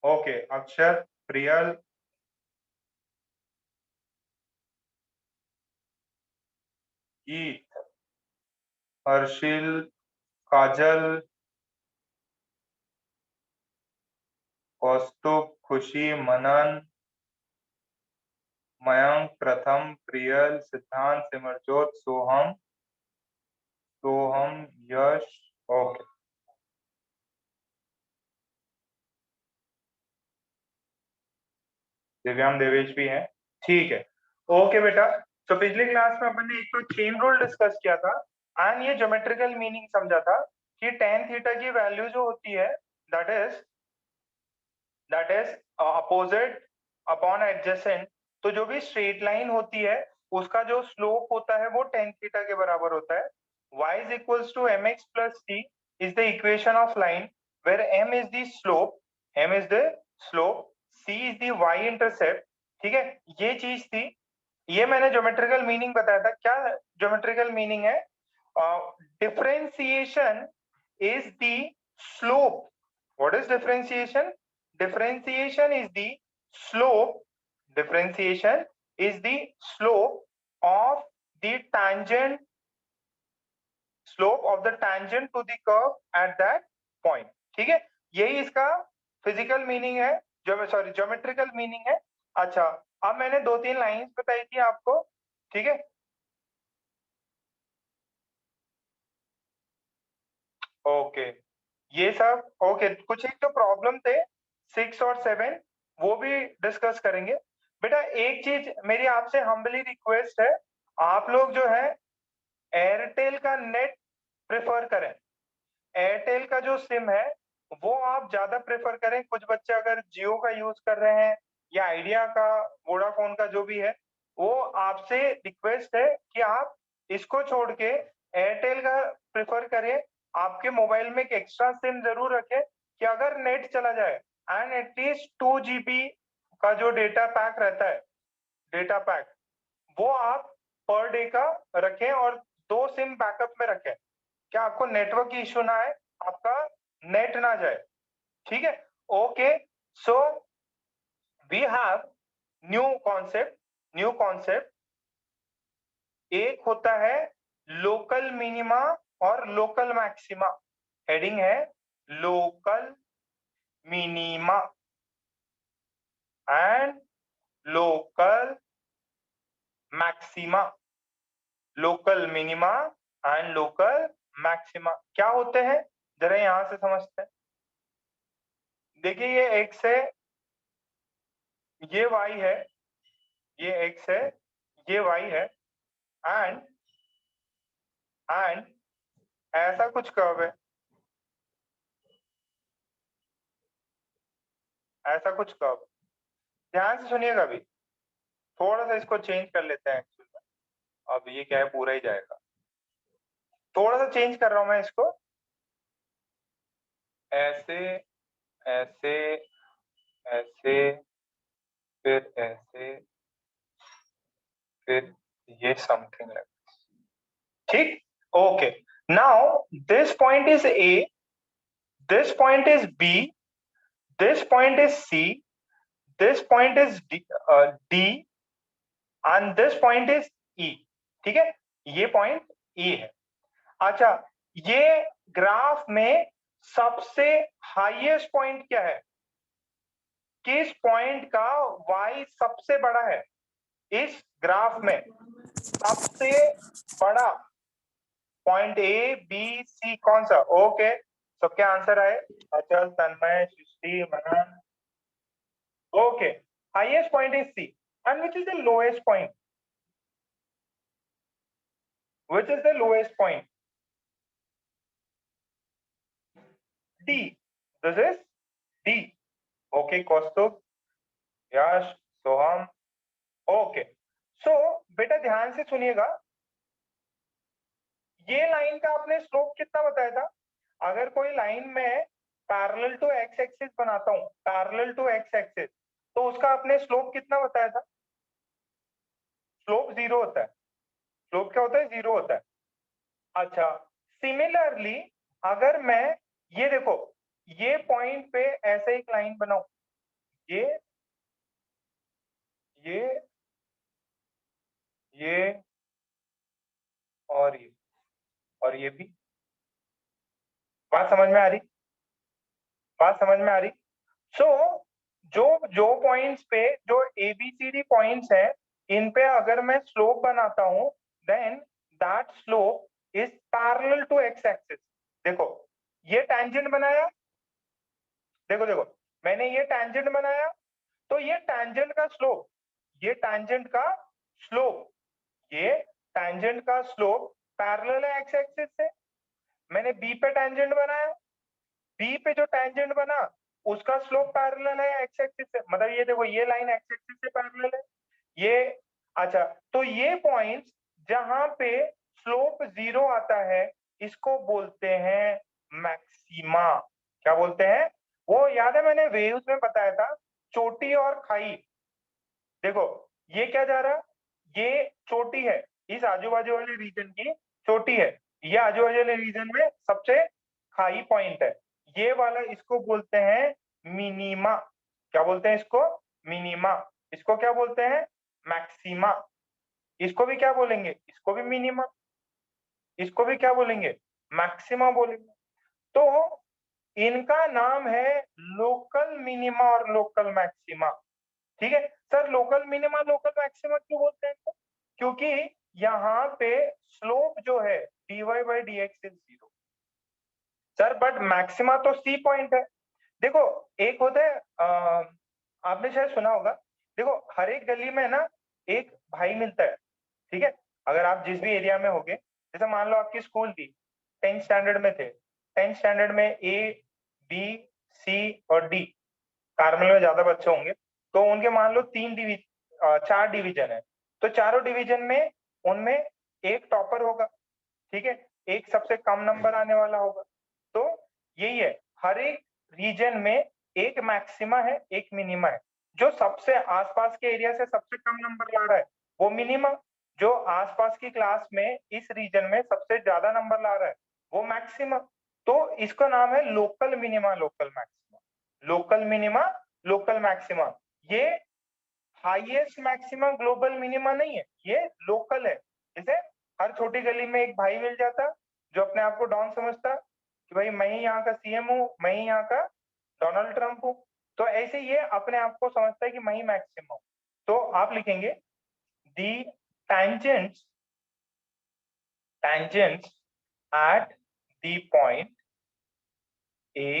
Okay, अक्षर, प्रियल, गीत, हर्षिल, काजल, कौस्तुभ, खुशी, मनन, मयंक, प्रथम, प्रियल, सिद्धांत, सिमरजोत, सोहम, सोहम, यश। ओके, दिव्यांग, देवेश भी है। ठीक है। ओके बेटा, तो पिछली क्लास में अपन ने एक तो चेन रूल डिस्कस किया था एंड ये ज्योमेट्रिकल मीनिंग समझा था कि टेन थीटा की वैल्यू जो होती है that is opposite upon adjacent. तो जो भी स्ट्रेट लाइन होती है उसका जो स्लोप होता है वो टेन थीटा के बराबर होता है। y is equals to mx plus c is the equation of line where m is the slope, c is the y intercept। ठीक है, ये चीज थी। ये मैंने ज्योमेट्रिकल मीनिंग बताया था। क्या ज्योमेट्रिकल मीनिंग है? Differentiation is the slope. What is differentiation? differentiation is the slope differentiation is the slope of the tangent to the curve at that point। ठीक है, यही इसका फिजिकल मीनिंग है, जो सॉरी ज्योमेट्रिकल मीनिंग है। अच्छा, अब मैंने दो तीन लाइंस बताई थी आपको। ठीक है, ओके, ये सब ओके। कुछ एक जो प्रॉब्लम थे 6 और 7 वो भी डिस्कस करेंगे। बेटा एक चीज मेरी आपसे हम्बली रिक्वेस्ट है, आप लोग जो है एयरटेल का नेट प्रेफर करें। एयरटेल का जो सिम है वो आप ज्यादा प्रेफर करें। कुछ बच्चे अगर जियो का यूज कर रहे हैं या आइडिया का, वोडाफोन का जो भी है, वो आपसे रिक्वेस्ट है कि आप इसको छोड़ के एयरटेल का प्रेफर करें। आपके मोबाइल में एक एक्स्ट्रा सिम जरूर रखें कि अगर नेट चला जाए एंड एटलीस्ट 2 GB का जो डेटा पैक रहता है, डेटा पैक वो आप पर डे का रखें और दो सिम बैकअप में रखें। क्या आपको नेटवर्क इश्यू ना आए, आपका नेट ना जाए। ठीक है, okay. So we have new concept. एक होता है लोकल मिनिमा और लोकल मैक्सिमा। हेडिंग है local minima and local maxima. Local minima and local maxima क्या होते हैं, जरा यहां से समझते हैं। देखिए ये एक्स है, ये वाई है, ये एक्स है, ये वाई है एंड एंड ऐसा कुछ कर्व है, ऐसा कुछ कर्व। ध्यान से सुनिएगा। अभी थोड़ा सा इसको चेंज कर लेते हैं एक्चुअल में। अब ये क्या है, पूरा ही जाएगा। थोड़ा सा चेंज कर रहा हूं मैं इसको, ऐसे ऐसे ऐसे, फिर ऐसे, फिर ये समथिंग लाइक। ठीक, okay. Now this point is A, this point is B, this point is C, this point is D and this point is E. ठीक है, ये पॉइंट ई है। अच्छा, ये ग्राफ में सबसे हाईएस्ट पॉइंट क्या है? किस पॉइंट का y सबसे बड़ा है इस ग्राफ में? सबसे बड़ा पॉइंट ए बी सी कौन सा? ओके, सबके आंसर आए। Achal, Tanmay, Srishti, Manan. Okay, highest point is C and which is the lowest point? Which is the lowest point? D. This is D. Okay, Kaustubh, Yash, Soham. Okay. So बेटा ध्यान से सुनिएगा, ये line का आपने स्लोप कितना बताया था? अगर कोई लाइन में पैरेलल टू एक्स एक्सिस बनाता हूं, पैरेलल टू एक्स एक्सिस, तो उसका आपने स्लोप कितना बताया था? स्लोप जीरो होता है। स्लोप क्या होता है? जीरो होता है। अच्छा, सिमिलरली अगर मैं ये देखो, ये पॉइंट पे ऐसे एक लाइन बनाऊं, ये ये ये और ये भी। बात समझ में आ रही? बात समझ में आ रही? सो जो जो पॉइंट्स पे जो एबीसीडी पॉइंट्स हैं, इन पे अगर मैं स्लोप बनाता हूं, then that slope is parallel to X axis. देखो ये टैंजेंट बनाया, देखो देखो मैंने ये टैंजेंट बनाया, तो ये टैंजेंट का स्लोप, ये टैंजेंट का स्लोप, ये टैंजेंट का स्लोप पैरेलल है एक्स एक्सिस से। मैंने बी पे टैंजेंट बनाया, बी पे जो टैंजेंट बना उसका स्लोप पैरेलल है एक्स एक्सिस से, मतलब ये देखो ये लाइन एक्स एक्सिस से पैरेलल है ये। अच्छा, तो ये पॉइंट्स जहां पे स्लोप जीरो आता है, इसको बोलते हैं मैक्सिमा। क्या बोलते हैं? वो याद है मैंने वेव्स में बताया था, चोटी और खाई। देखो ये क्या जा रहा, ये चोटी है, इस आजू बाजू वाले रीजन की चोटी है, ये आजू बाजू वाले रीजन में सबसे खाई पॉइंट है, ये वाला इसको बोलते हैं मिनीमा। क्या बोलते हैं इसको? मिनीमा। इसको क्या बोलते हैं? मैक्सिमा। इसको भी क्या बोलेंगे? इसको भी मिनिमा। इसको भी क्या बोलेंगे? मैक्सिमा बोलेंगे। तो इनका नाम है लोकल मिनिमा और लोकल मैक्सिमा। ठीक है sir, local minima local maxima क्यों बोलते हैं इनको? क्योंकि यहाँ पे स्लोप जो है dy by D x is zero. Sir but maxima तो सी पॉइंट है। देखो एक होता है आपने शायद सुना होगा, देखो हर एक गली में ना एक भाई मिलता है। ठीक है, अगर आप जिस भी एरिया में होगे, जैसे मान लो आपकी स्कूल थी, 10th स्टैंडर्ड में थे, 10th स्टैंडर्ड में ए बी सी और डी, कार्मल में ज्यादा बच्चे होंगे, तो उनके मान लो 4 डिवीजन है, तो चारों डिवीजन में उनमें एक टॉपर होगा। ठीक है, एक सबसे कम नंबर आने वाला होगा। तो यही है, हर एक रीजन में एक मैक्सिमा है एक मिनिमा है। जो सबसे आसपास के एरिया से सबसे कम नंबर ला रहा है वो मिनिमा, जो आसपास की क्लास में इस रीजन में सबसे ज्यादा नंबर ला रहा है वो मैक्सिमा। तो इसका नाम है local minima local maxima. Local minima local maxima. ये हाईएस्ट मैक्सिमम ग्लोबल मिनिमा नहीं है, ये लोकल है। जैसे हर छोटी गली में एक भाई मिल जाता जो अपने आप को डॉन समझता कि भाई मैं ही यहाँ का सीएम हूँ, मैं ही यहाँ का डोनाल्ड ट्रंप हूँ, तो ऐसे ये अपने आप को समझता है कि मैं ही मैक्सिमम हूँ। तो आप लिखेंगे दी tangents tangents at the point A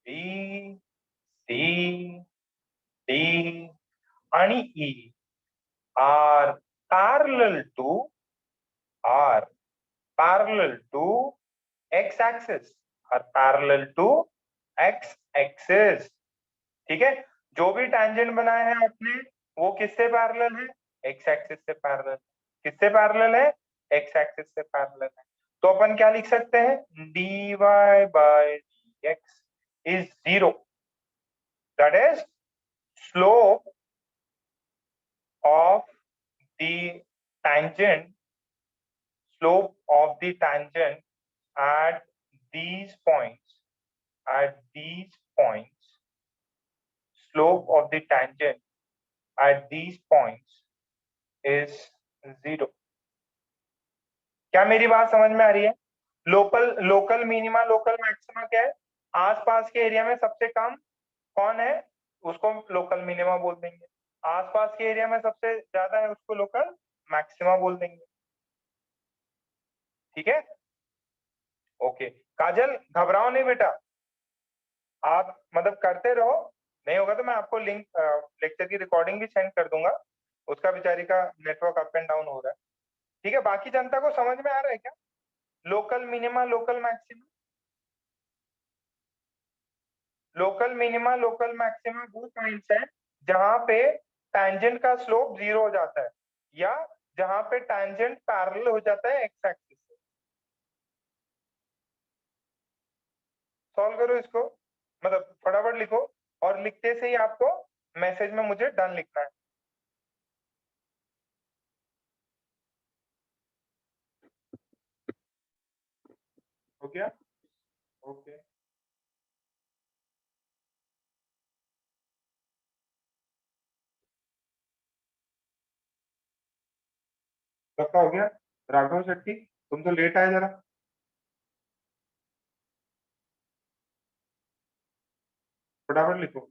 B C D आणि E are parallel to are parallel to x axis, are parallel to x axis। ठीक है, जो भी tangent बनाया है आपने वो किससे पैरेलल है? x एक्सिस से पैरेलल। किससे पैरेलल है? x एक्सिस से पैरेलल है। तो अपन क्या लिख सकते हैं? dy by dx is 0, that is slope of the tangent, slope of the tangent at these points, at these points, slope of the tangent at these points is 0। क्या मेरी बात समझ में आ रही है? Local local minima local maxima क्या है? आसपास के एरिया में सबसे कम कौन है उसको लोकल मिनिमा बोल देंगे, आसपास के एरिया में सबसे ज्यादा है उसको लोकल मैक्सिमा बोल देंगे। ठीक है, ओके। काजल घबराओ नहीं बेटा, आप मतलब करते रहो, नहीं होगा तो मैं आपको लिंक लेक्चर की रिकॉर्डिंग भी सेंड कर दूंगा, उसका बेचारी का नेटवर्क अप एंड डाउन हो रहा है। ठीक है, बाकी जनता को समझ में आ रहा है क्या? Local minima local maxima, local minima local maxima वो पॉइंट्स हैं जहां पे टैंजेंट का स्लोप जीरो हो जाता है या जहां पे टैंजेंट पैरेलल हो जाता है एक्स एक्सिस से। सॉल्व करो इसको, मतलब फटाफट लिखो, और लिखते से ही आपको मैसेज में मुझे डन लिखना है। हो गया? ओके। सबका हो गया? राघव शेट्टी तुम तो लेट आए जरा। फटाफट लिखो।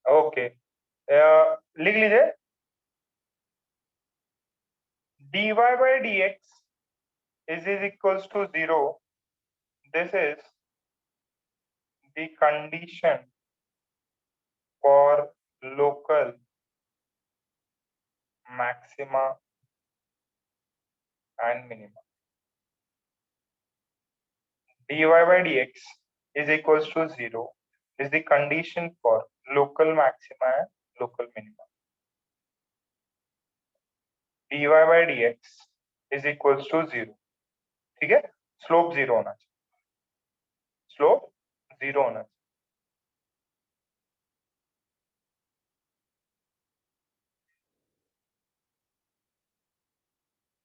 ओके, लिख लीजिए। dy by dx is equals to 0. This is the condition for local maxima and minima. dy by dx is equals to 0 is the condition for local maxima and local minima. dy by dx is equals to 0. ठीक है, slope 0 होना चाहिए, slope 0 होना चाहिए।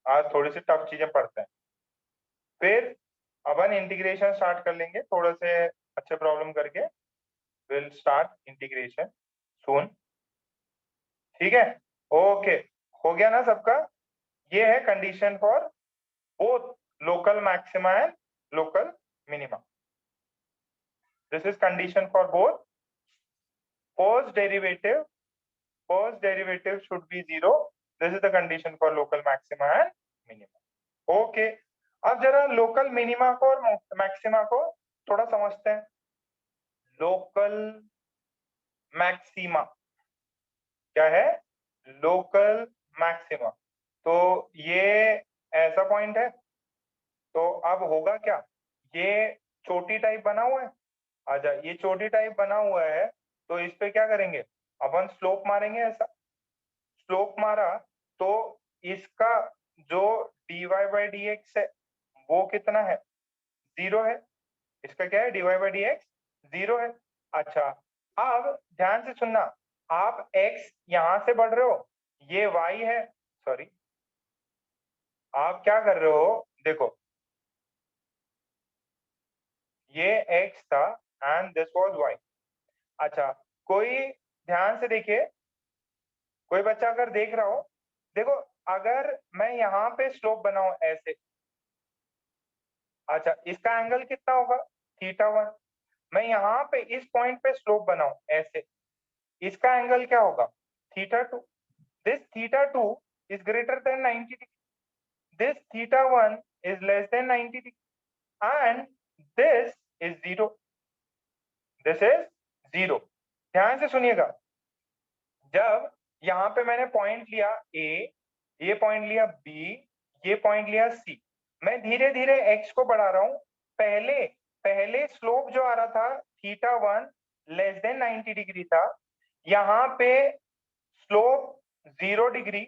आज थोड़ी सी tough चीजें पढ़ते हैं, फिर अपन इंटीग्रेशन स्टार्ट कर लेंगे थोड़े से अच्छे प्रॉब्लम करके। विल स्टार्ट इंटीग्रेशन सून। ठीक है, ओके, हो गया ना सबका? ये है condition for both local maxima and local minima. This is condition for both. First derivative should be 0। This is the condition for local maxima and minima. Okay, अब जरा लोकल मिनिमा को और मैक्सिमा को थोड़ा समझते हैं। लोकल मैक्सिमा क्या है? Local maxima. तो ये ऐसा पॉइंट है, तो अब होगा क्या? ये चोटी टाइप बना हुआ है। आजा, ये चोटी टाइप बना हुआ है, तो इस पे क्या करेंगे? अपन स्लोप मारेंगे। ऐसा स्लोप मारा तो इसका जो dy बाई डी एक्स है वो कितना है? 0 है। इसका क्या है? dy बाई डी एक्स 0 है। अच्छा, अब ध्यान से सुनना, आप x यहां से बढ़ रहे हो, ये y है। सॉरी, आप क्या कर रहे हो? देखो, ये x था एंड दिस वाज y। अच्छा, कोई ध्यान से देखिए, कोई बच्चा अगर देख रहा हो, देखो, अगर मैं यहाँ पे स्लोप बनाऊं ऐसे, अच्छा, इसका एंगल कितना होगा? θ1। मैं यहाँ पे इस पॉइंट पे स्लोप बनाऊं ऐसे, इसका एंगल क्या होगा? θ2। This θ2 is greater than 90 degree. This θ1 is less than 90 degree. And this is 0. This is 0. ध्यान से सुनिएगा, जब यहाँ पे मैंने पॉइंट लिया A, ये पॉइंट लिया B, ये पॉइंट लिया C, मैं धीरे धीरे x को बढ़ा रहा हूं। पहले पहले स्लोप जो आ रहा था θ1 लेस देन 90 डिग्री था, यहाँ पे स्लोप 0 डिग्री,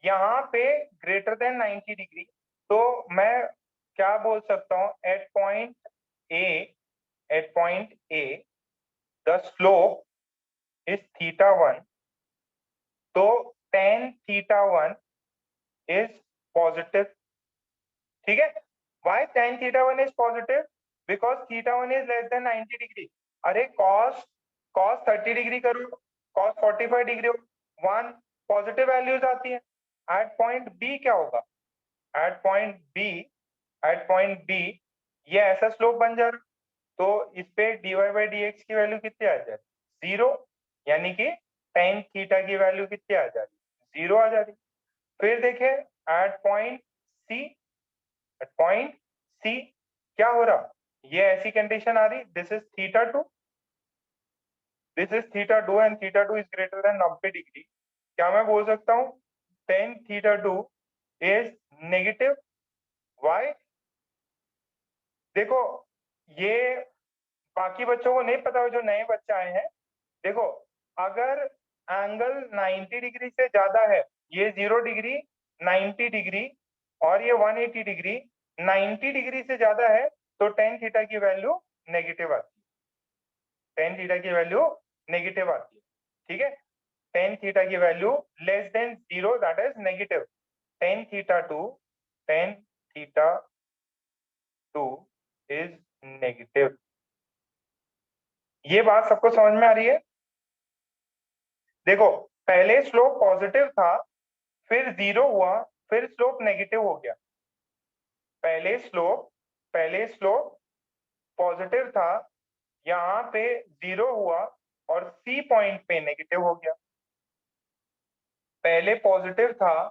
यहाँ पे ग्रेटर देन 90 डिग्री। तो मैं क्या बोल सकता हूँ? At point A the slope is θ1, तो tan θ1 is positive। ठीक है, why tan θ1 is positive? Because θ1 is less than 90 degree. अरे cos 30 डिग्री करो, cos 45 डिग्री, 1 पॉजिटिव वैल्यूज आती है। एट पॉइंट बी क्या होगा? एट पॉइंट बी ये ऐसा स्लोप बन जा रहा, तो इस पे dy बाई डी एक्स की वैल्यू कितनी आ जाए? 0। यानी कि tan थीटा की वैल्यू कितनी आ जा रही? 0 आ जा रही। फिर देखें एट पॉइंट सी क्या हो रहा? ये ऐसी कंडीशन आ रही, this is θ2, and θ2 is greater than 90 degree. क्या मैं बोल सकता हूँ tan θ2 इज नेगेटिव? वाई? देखो, ये बाकी बच्चों को नहीं पता, जो नए बच्चे आए हैं। देखो, अगर एंगल 90 डिग्री से ज्यादा है, ये 0 डिग्री, 90 डिग्री और ये 180 डिग्री, 90 डिग्री से ज्यादा है, तो टेन थीटा की वैल्यू नेगेटिव आती है, टेन थीटा की वैल्यू नेगेटिव आती है, ठीक है। टेन थीटा की value less than zero, that is negative. Tan theta two is negative. ये बात सबको समझ में आ रही है? देखो, पहले स्लोप पॉजिटिव था, फिर जीरो हुआ, फिर स्लोप नेगेटिव हो गया। पहले स्लोप पॉजिटिव था, यहाँ पे जीरो हुआ और सी पॉइंट पे नेगेटिव हो गया। पहले पॉजिटिव था,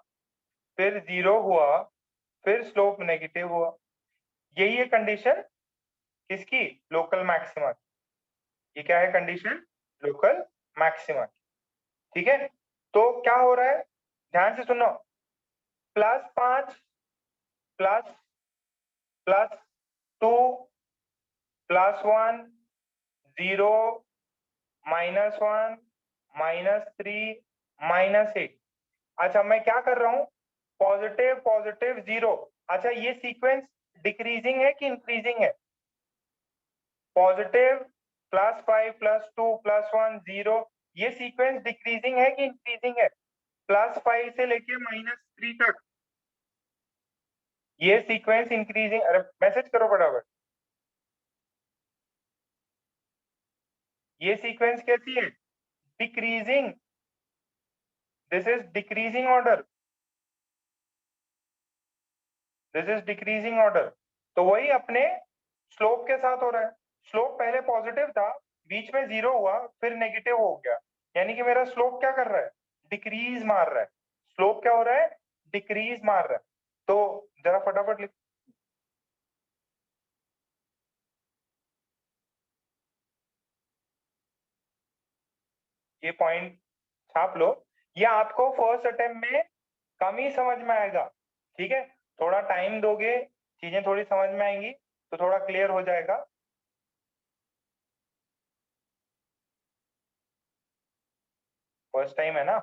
फिर जीरो हुआ, फिर स्लोप नेगेटिव हुआ। यही है कंडीशन किसकी? लोकल मैक्सिमा की। ये क्या है कंडीशन? लोकल मैक्सिमा की, ठीक है। तो क्या हो रहा है, ध्यान से सुनो। +5 प्लस +2 +1 0 -1 -3 -8। अच्छा, मैं क्या कर रहा हूं? Positive positive zero. अच्छा, ये सीक्वेंस डिक्रीजिंग है कि इंक्रीजिंग है? पॉजिटिव +5 +2 +1 0, ये सीक्वेंस डिक्रीजिंग है कि इंक्रीजिंग है? +5 से लेके -3 तक ये सीक्वेंस इंक्रीजिंग। अरे मैसेज करो फटाफट। ये सीक्वेंस कैसी है? Decreasing. This is decreasing order, this is decreasing order. तो वही अपने स्लोप के साथ हो रहा है। स्लोप पहले पॉजिटिव था, बीच में जीरो हुआ, फिर नेगेटिव हो गया, यानी कि मेरा स्लोप क्या कर रहा है? डिक्रीज मार रहा है। स्लोप क्या हो रहा है? डिक्रीज मार रहा है। तो जरा फटाफट लिख, ये पॉइंट छाप लो। ये आपको फर्स्ट अटेम्प्ट में कम ही समझ में आएगा, ठीक है। थोड़ा टाइम दोगे, चीजें थोड़ी समझ में आएंगी, तो थोड़ा क्लियर हो जाएगा। फर्स्ट टाइम है ना?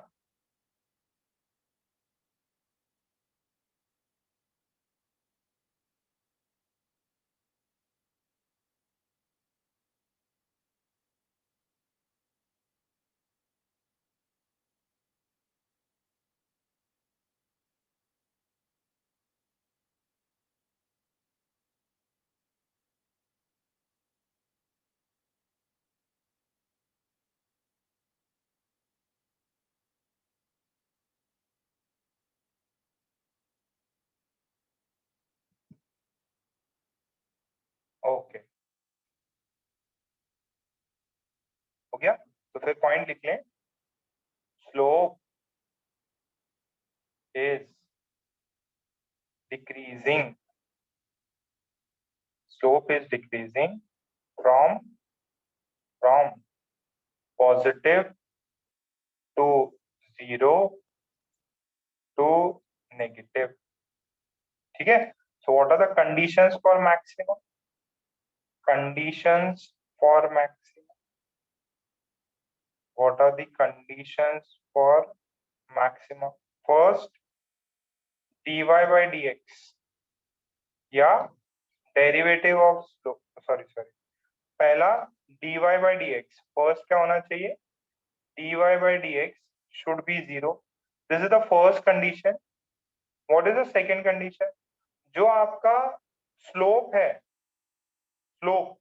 ओके, हो गया। तो फिर पॉइंट लिख लें। Slope is decreasing, slope is decreasing from positive to zero to negative, ठीक है। so what are the conditions for maximum? Conditions for maximum, what are the conditions for maximum? First, dy by dx या derivative of slope, sorry पहला dy by dx, first क्या होना चाहिए? dy by dx should be zero. This is the first condition. What is the second condition? जो आपका slope है, slope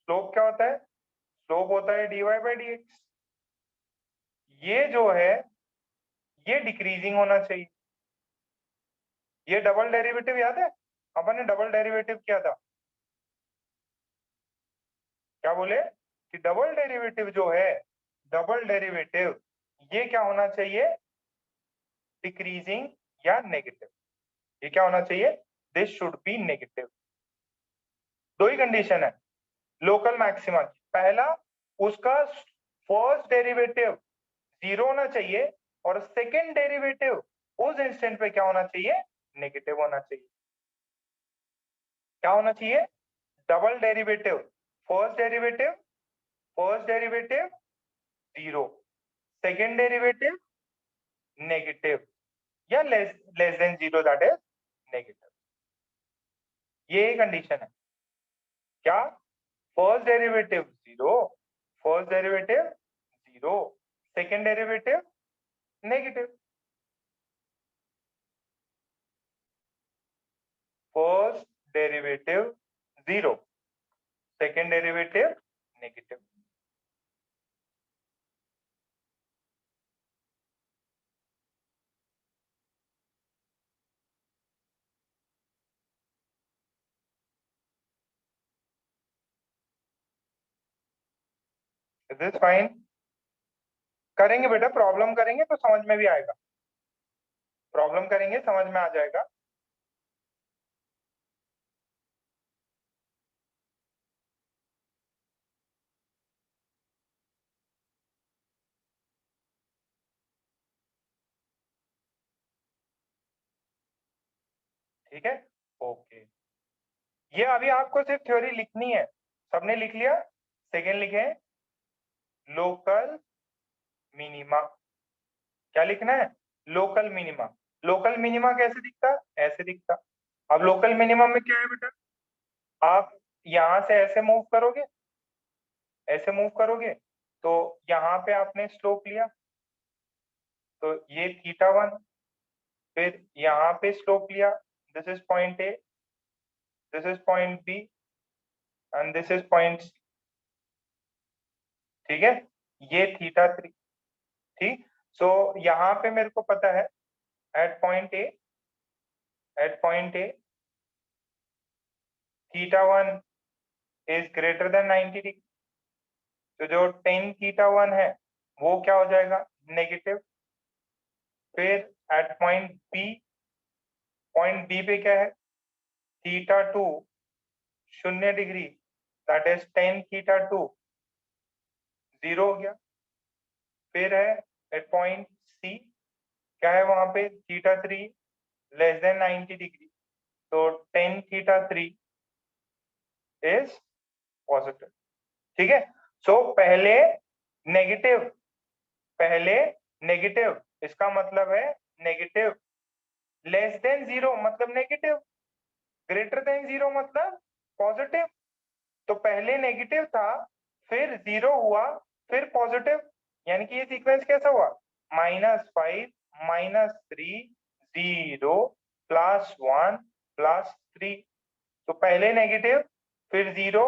slope क्या होता है? स्लोप होता है dy by dx। ये जो है, ये डिक्रीजिंग होना चाहिए। ये डबल डेरिवेटिव याद है? अपन ने डबल डेरिवेटिव किया था, क्या बोले? कि डबल डेरिवेटिव जो है, डबल डेरिवेटिव ये क्या होना चाहिए? डिक्रीजिंग या नेगेटिव। ये क्या होना चाहिए? This should be negative. दो ही कंडीशन है लोकल मैक्सिमा की। पहला, उसका फर्स्ट डेरिवेटिव जीरो होना चाहिए, और सेकंड डेरिवेटिव उस इंस्टेंट पे क्या होना चाहिए? नेगेटिव होना चाहिए। क्या होना चाहिए? Double derivative, first derivative zero, second derivative negative या less than zero, that is negative. ये कंडीशन है। क्या? First derivative 0, first derivative 0, second derivative negative. First derivative 0, second derivative negative. Is this fine? करेंगे बेटा, प्रॉब्लम करेंगे तो समझ में भी आएगा, प्रॉब्लम करेंगे समझ में आ जाएगा। ठीक है, ओके। ये अभी आपको सिर्फ थ्योरी लिखनी है। सबने लिख लिया? सेकेंड लिखे, लोकल मिनिमा। क्या लिखना है? Local minima. लोकल मिनिमा कैसे दिखता? ऐसे दिखता। अब लोकल मिनिमम में क्या है बेटा? आप यहां से ऐसे मूव करोगे, ऐसे मूव करोगे तो यहाँ पे आपने स्लोप लिया, तो ये θ1। फिर यहाँ पे स्लोप लिया, this is point A, this is point B and this is point C. ठीक है, ये θ3। ठीक, सो यहाँ पे मेरे को पता है at point A, at point A θ1 is greater than 90 degree. तो जो tan θ1 है वो क्या हो जाएगा? नेगेटिव। फिर एट पॉइंट बी पे क्या है? θ2 0 डिग्री, दैट इज tan θ2 0 हो गया। फिर है एट पॉइंट सी, क्या है वहां पे? θ3 लेस देन 90 डिग्री, तो tan θ3 इज पॉजिटिव। ठीक है, सो नेगेटिव पहले नेगेटिव, इसका मतलब है नेगेटिव। लेस देन 0 मतलब नेगेटिव, ग्रेटर देन 0 मतलब पॉजिटिव। तो पहले नेगेटिव था, फिर 0 हुआ, फिर पॉजिटिव। यानी कि ये सीक्वेंस कैसा हुआ? -5, -3, 0, +1, +3। तो पहले नेगेटिव, फिर 0,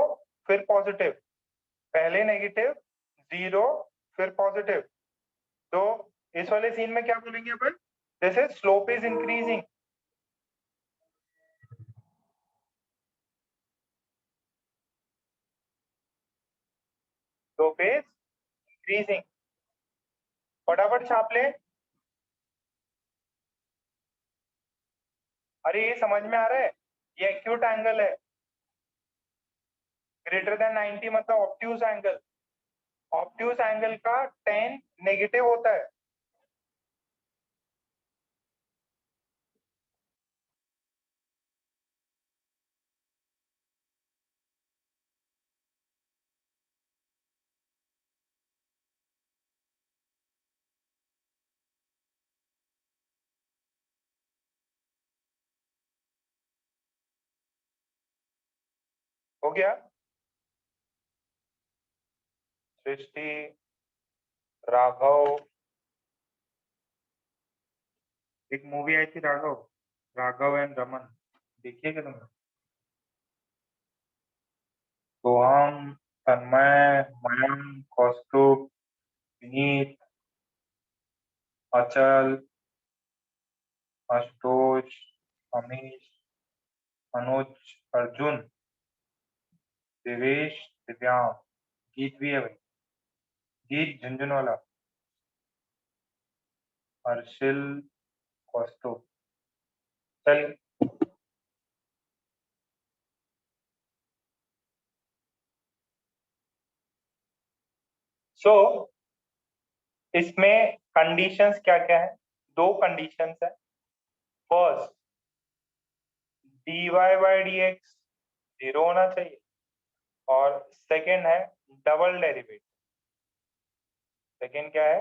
फिर पॉजिटिव, पहले नेगेटिव 0, फिर पॉजिटिव। तो इस वाले सीन में क्या बोलेंगे अपन? This is slope is increasing. Slope is increasing. फटाफट छाप ले। अरे ये समझ में आ रहा है? ये एक्यूट एंगल है, ग्रेटर देन 90 मतलब ऑब्ट्यूज एंगल। ऑब्ट्यूज एंगल का tan नेगेटिव होता है। हो गया? सृष्टि, राघव, एक मूवी आई थी राघव, राघव एंड रमन, देखिए क्या तुमने? सोहम, तन्मय, मयंक, कौस्तुभ, विनीत, अचल, आशुतोष, अमीश, अनुज, अर्जुन, देवेश, दिव्यांग, गीत भी है भाई, गीत झुंझुनवाला, हर्षिल, कौस्तुभ। चल, सो इसमें कंडीशंस क्या क्या है? दो कंडीशंस है। First, dy by D x 0 होना चाहिए, और सेकेंड है डबल डेरिवेटिव। सेकेंड क्या है?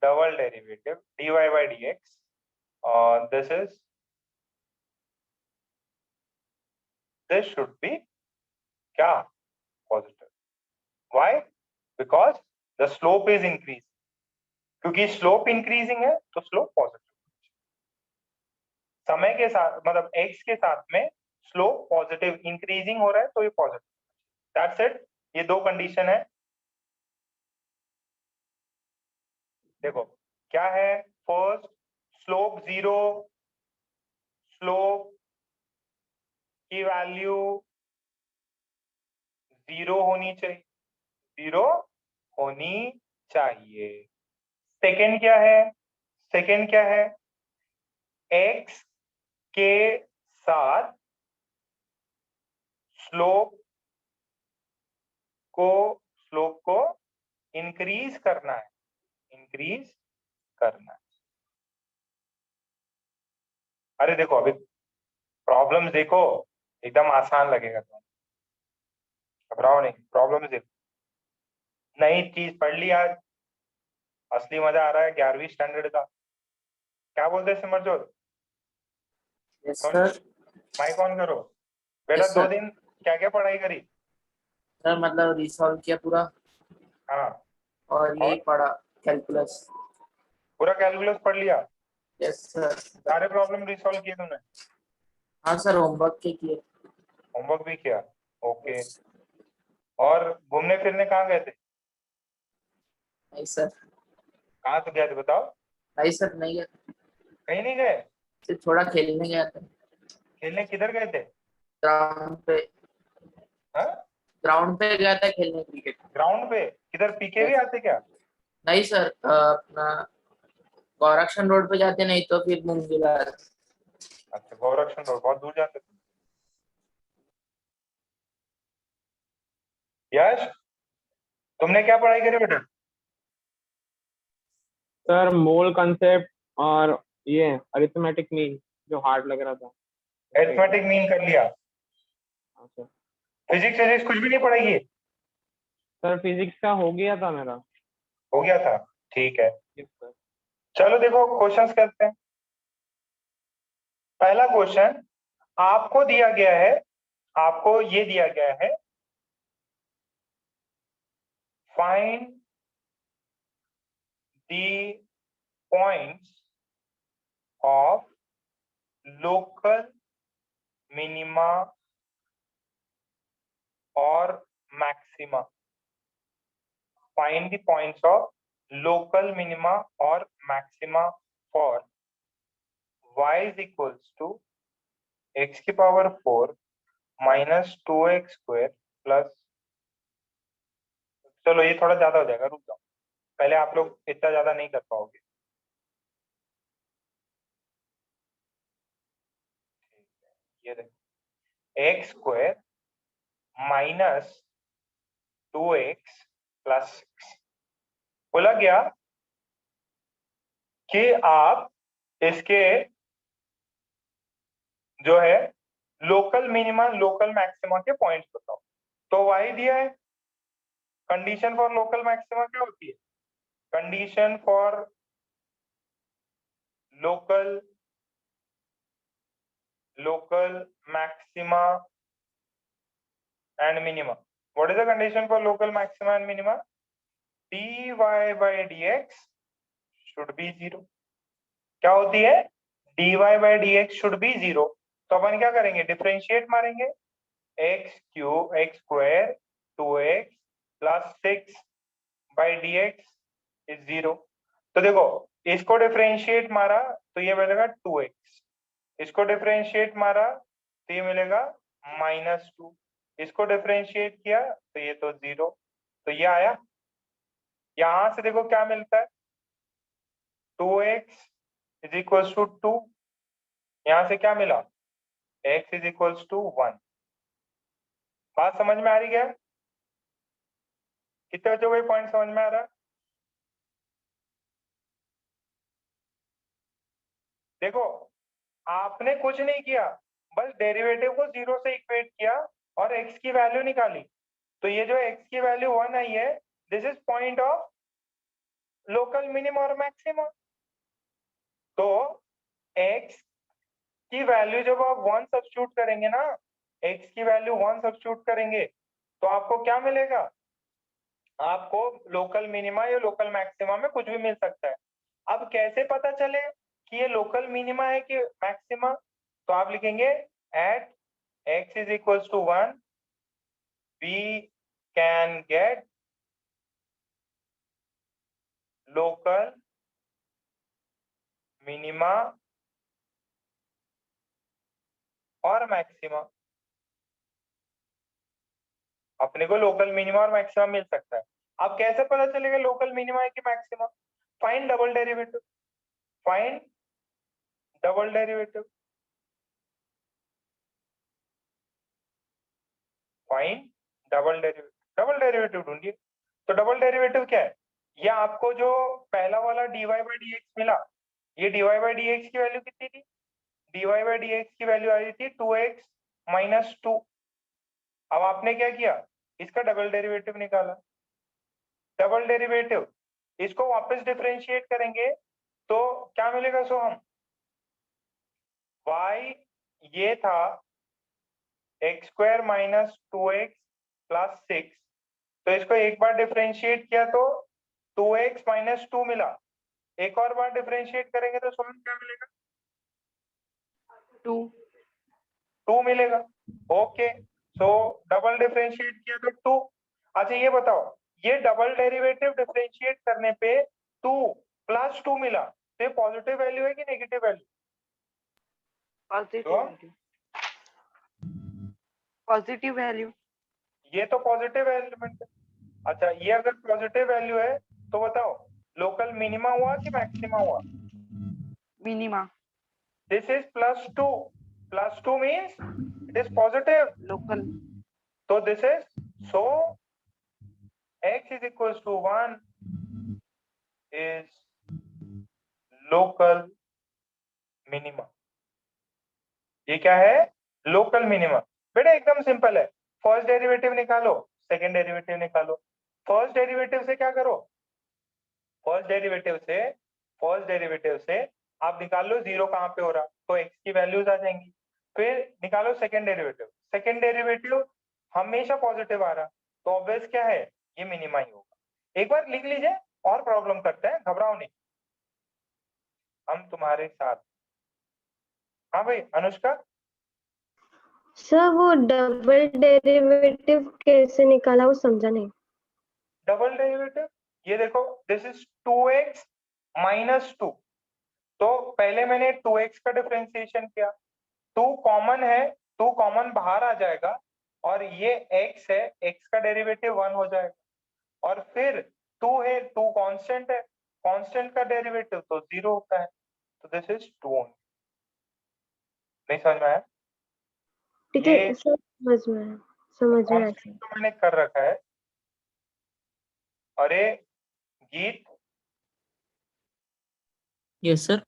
Double derivative dy by D x, और दिस शुड बी क्या positive. Why? Because the slope is increase, क्योंकि स्लोप इंक्रीजिंग है तो स्लोप पॉजिटिव। समय के साथ मतलब एक्स के साथ में स्लोप पॉजिटिव इंक्रीजिंग हो रहा है तो ये पॉजिटिव। That's it. ये दो कंडीशन है। देखो क्या है, फर्स्ट स्लोप जीरो, स्लोप की वैल्यू जीरो होनी चाहिए, जीरो होनी चाहिए। सेकंड क्या है, सेकंड क्या है, एक्स के साथ स्लोप को इंक्रीज करना है, इंक्रीज करना है। अरे देखो अभी प्रॉब्लम्स देखो, एकदम आसान लगेगा तुम, घबराओ नहीं, प्रॉब्लम्स देखो। नई चीज पढ़ ली आज, असली मजा आ रहा है 11वीं स्टैंडर्ड का। क्या बोलते हैं Simarjot? Yes sir. Mike on करो। बेटा यस 2 दिन सर। क्या क्या पढ़ाई करी? सर मतलब रिसॉल्व किया पूरा, हाँ, और यही और पढ़ा कैलकुलस। पूरा कैलकुलस पढ़ लिया? Yes sir. सारे प्रॉब्लम रिसॉल्व किए तूने? हाँ सर, होमवर्क के किए। होमवर्क भी किया? ओके। यस। और घूमने फिरने कहाँ गए थे? नहीं सर। कहाँ तो गए थे बताओ? नहीं सर, नहीं गया, कहीं नहीं गए? सिर्फ थोड़ा खेलने गया था। खेलने किधर गए थे? ग्राउंड पे। हाँ, ग्राउंड पे गया था खेलने क्रिकेट। ग्राउंड पे? किधर पीके भी यस। आते क्या? नहीं सर, अपना गौरक्षण रोड पे जाते, नहीं तो फिर मुंगीला। अच्छा, गौरक्षण रोड बहुत दूर जाते थे। यश, तुमने क्या पढ़ाई करी बेटा? सर मोल कंसेप्ट और ये अरिथमेटिक मीन जो हार्ड लग रहा था। अरिथमेटिक मीन कर लिया? हाँ सर। फिजिक्स फिजिक्स कुछ भी नहीं पढ़ाई है? सर फिजिक्स का हो गया था मेरा। हो गया था, ठीक है। Yes sir. चलो देखो क्वेश्चंस करते हैं। पहला क्वेश्चन आपको दिया गया है, आपको ये दिया गया है, find the points of local minima और maxima. Find the points of local minima और maxima for y is equals to x की power 4 minus 2x square plus, चलो ये थोड़ा ज्यादा हो जाएगा, रुक जाओ, पहले आप लोग इतना ज्यादा नहीं कर पाओगे। ये देखो x square minus 2x plus 6। बोला गया कि आप इसके जो है लोकल मिनिमा लोकल मैक्सिमा के पॉइंट्स बताओ। तो y दिया है, कंडीशन फॉर लोकल मैक्सिमा क्या होती है? Condition for local maxima and minima. What is the condition for local maxima and minima? dy by dx should be 0. क्या होती है? dy by dx should be 0. तो अपन क्या करेंगे, डिफरेंशिएट मारेंगे, x cube x square 2x plus 6 by dx is 0। तो देखो इसको डिफरेंशिएट मारा तो ये मिलेगा 2x, इसको डिफरेंशिएट मारा तो ये मिलेगा -2, इसको डिफरेंशिएट किया तो ये तो 0। तो ये आया, यहां से देखो क्या मिलता है, 2x इज इक्वल्स टू 2, यहां से क्या मिला, x इज इक्वल्स टू 1। बात समझ में आ रही है? कितने बच्चों को ये पॉइंट समझ में आ रहा है? देखो आपने कुछ नहीं किया, बस डेरिवेटिव को 0 से इक्वेट किया और x की वैल्यू निकाली। तो ये जो x की वैल्यू 1 आई है, this is point of local minimum और मैक्सिमम। तो x की वैल्यू जब आप 1 सब्स्टिट्यूट करेंगे ना, x की वैल्यू 1 सब्स्टिट्यूट करेंगे तो आपको क्या मिलेगा, आपको लोकल मिनिमा या लोकल मैक्सिमा में कुछ भी मिल सकता है। अब कैसे पता चले कि ये लोकल मिनिमा है कि मैक्सिमा, तो आप लिखेंगे at x is equals to 1 we can get local minima और मैक्सिमा। अपने को लोकल मिनिमा और मैक्सिमा मिल सकता है। अब कैसे पता चलेगा लोकल मिनिमा है कि maxima? Find double derivative, find double derivative, find double derivative, double derivative ढूंढिए। तो डबल डेरिवेटिव क्या है? ये आपको जो पहला वाला dy बाई डी एक्स मिला, ये dy बाई डी एक्स की वैल्यू कितनी थी? dy बाई डी एक्स की वैल्यू आ रही थी 2x माइनस 2। अब आपने क्या किया, इसका डबल डेरिवेटिव निकाला। डबल डेरिवेटिव, इसको वापस डिफरेंशिएट करेंगे तो क्या मिलेगा सोहम? y ये था x square minus 2x plus 6, तो इसको एक बार डिफरेंशिएट किया तो 2x माइनस 2 मिला। एक और बार डिफरेंशिएट करेंगे तो सोहम क्या मिलेगा? 2 मिलेगा। ओके, सो डबल डिफरेंशिएट किया तो 2। अच्छा ये बताओ, ये डबल डेरिवेटिव डिफरेंशिएट करने पे 2 प्लस 2 मिला, तो ये पॉजिटिव वैल्यू है कि नेगेटिव वैल्यू? Positive value. ये तो पॉजिटिव एलिमेंट है। अच्छा ये अगर पॉजिटिव वैल्यू है तो बताओ लोकल मिनिमा हुआ कि मैक्सिमा हुआ? Minima. This is +2, +2 means it is positive, local. तो this is, so x is equals to 1 is local minima। ये क्या है? Local minima. बेटा एकदम सिंपल है, फर्स्ट डेरिवेटिव निकालो, सेकंड डेरिवेटिव निकालो। फर्स्ट डेरिवेटिव से क्या करो, फर्स्ट डेरिवेटिव से आप निकाल लो जीरो कहाँ पे हो रहा, तो x की वैल्यूज आ जाएंगी। फिर निकालो सेकंड डेरिवेटिव, सेकंड डेरिवेटिव हमेशा पॉजिटिव आ रहा, तो ऑब्वियस क्या है, ये मिनिमा ही होगा। एक बार लिख लीजिए और प्रॉब्लम करते हैं, घबराओ नहीं, हम तुम्हारे साथ। हाँ भाई अनुष्का। सर वो डबल डेरिवेटिव कैसे निकाला वो समझा नहीं। डबल डेरिवेटिव, ये देखो दिस इज 2x माइनस 2, तो पहले मैंने 2x का डिफरेंशिएशन किया, 2 कॉमन है, 2 कॉमन बाहर आ जाएगा और ये x है, x का डेरिवेटिव 1 हो जाएगा। और फिर 2 है, 2 कांस्टेंट है, कांस्टेंट का डेरिवेटिव तो 0 होता है, तो दिस इज 2। नहीं समझ में आया? ठीक ये है सर, समझ में आया। कांस्टेंट तो मैंने कर रखा है। अरे गीत, यस सर।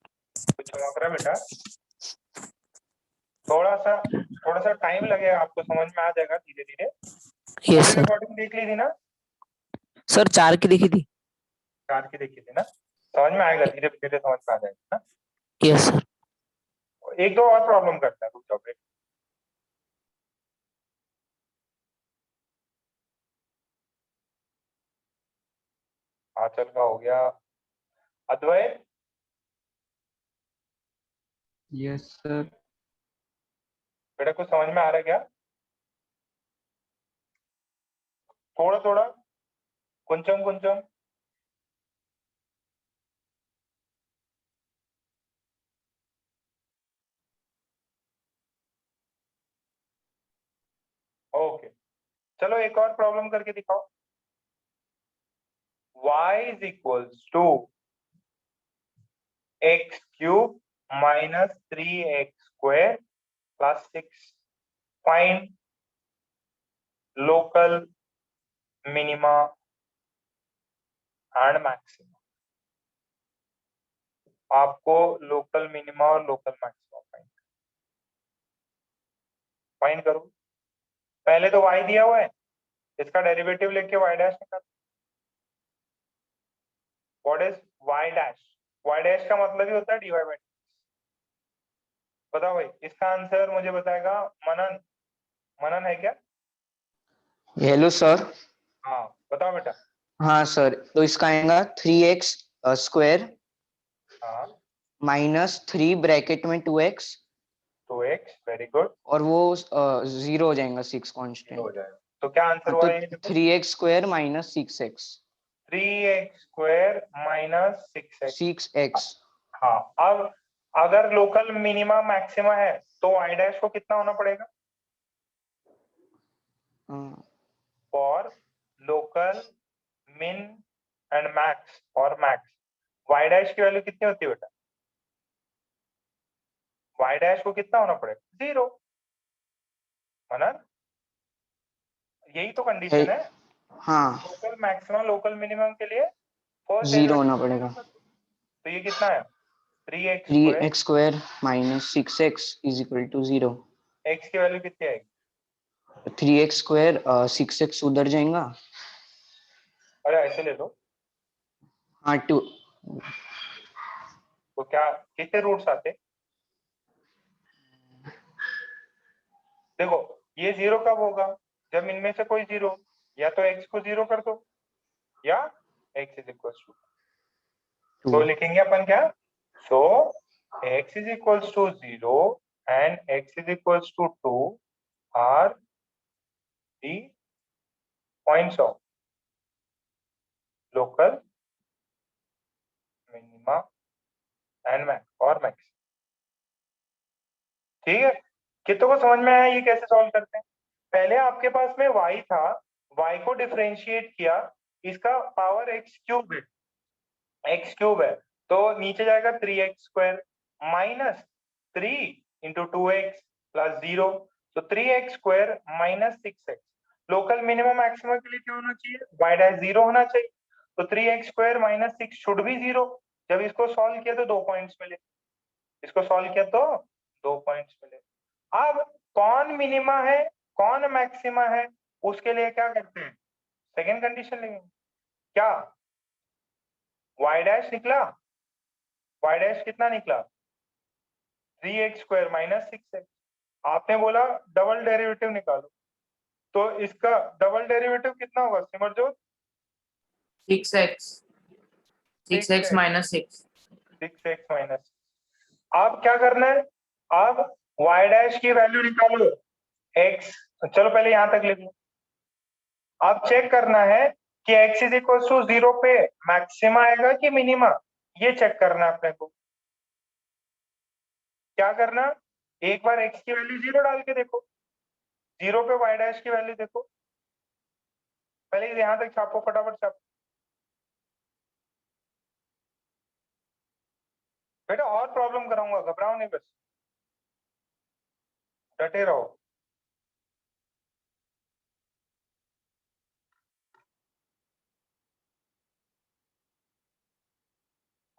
कुछ चमक रहा बेटा? थोड़ा सा टाइम लगेगा, आपको समझ में आ जाएगा धीरे धीरे। Yes sir. रिकॉर्डिंग देख ली थी ना? सर 4 की देखी थी। 4 की देखी थी ना? समझ में आएगा, धीरे धीरे समझ में आ जाएगा ना। Yes sir. एक दो और प्रॉब्लम करता है, रुक जाओ ब्रेक। आंचल का हो गया, अद्वैत। Yes sir. बेटा कुछ समझ में आ रहा है क्या? थोड़ा थोड़ा, कुंचम कुंचम। ओके, चलो एक और प्रॉब्लम करके दिखाओ। y is equals to x cube minus 3x square plus 6. Find local minima and maxima। आपको लोकल मिनिमा और लोकल मैक्सिमा फाइंड करो। पहले तो y दिया हुआ है, इसका डेरिवेटिव लेके y डैश निकालो। What is y dash? y dash का मतलब ही होता है dy बाई dx। बताओ भाई, इसका आंसर मुझे बताएगा मनन। मनन है क्या? Hello sir. हाँ बताओ बेटा। हाँ सर, तो इसका आएगा 3x स्क्वायर हाँ माइनस 3 ब्रैकेट में 2x 2x, वेरी गुड, और वो 0 हो जाएगा 6 0 कांस्टेंट। हो जाएगा। तो क्या आंसर हाँ, हुआ तो ये देखो, 3x square minus 6x 3x square minus 6x। 6x। हाँ, अब अगर लोकल मिनिमा मैक्सिमा है तो y डैश को कितना होना पड़ेगा? फॉर लोकल मिन एंड मैक्स और मैक्स y डैश की वैल्यू कितनी होती है बेटा? y डैश को कितना होना पड़ेगा? 0, है ना? यही तो कंडीशन है हाँ, लोकल मैक्सिमम लोकल मिनिमम के लिए। फर्स्ट 0 होना डेरिवेटिव पड़ेगा। तो ये कितना है? 3x square, 3x square minus 6x is equal to 0। x की वैल्यू कितनी आएगी? 3x स्क्वायर 6x उधर जाएगा। अरे ऐसे ले लो, हाँ, 2 तो क्या कितने रूट्स आते? देखो ये 0 कब होगा? जब इनमें से कोई 0, या तो x को 0 कर दो या x इज इक्वल टू, तो 2 लिखेंगे अपन क्या? So x is equal to 0 and x is equal to 2 are the points of local minima and max और मैक्स। ठीक है, कितनों को समझ में आया ये कैसे सॉल्व करते हैं? पहले आपके पास में y था, y को डिफरेंशिएट किया, इसका पावर x क्यूब है, x क्यूब है, तो नीचे जाएगा 3x square minus 3 into 2x plus 0, तो 3x square minus 6x। Local minimum maximum के लिए क्या होना चाहिए? y डैश 0 होना चाहिए, तो 3x स्क्वायर माइनस 6 शुड भी 0। जब इसको सॉल्व किया तो 2 पॉइंट्स मिले, इसको सॉल्व किया तो 2 पॉइंट्स मिले। अब कौन मिनिमा है कौन मैक्सिमा है उसके लिए क्या करते हैं? सेकेंड कंडीशन लेंगे। क्या y डैश निकला? y डैश कितना निकला? 3x square minus 6x। आपने बोला डबल डेरिवेटिव निकालो, तो इसका डबल डेरिवेटिव कितना होगा सिमरजोत? 6x 6x minus 6। 6x minus. अब क्या करना है? अब y डैश की वैल्यू निकालो x, चलो पहले यहां तक लिख लो। अब चेक करना है कि x इज इक्वल टू 0 पे मैक्सिमा आएगा कि मिनिमा, ये चेक करना है अपने को। क्या करना? एक बार x की वैल्यू 0 डाल के देखो, 0 पे y डैश की वैल्यू देखो, पहले यहां तक छापो, फटाफट छापो बेटा, और प्रॉब्लम कराऊंगा, घबराओ नहीं, बस डटे रहो।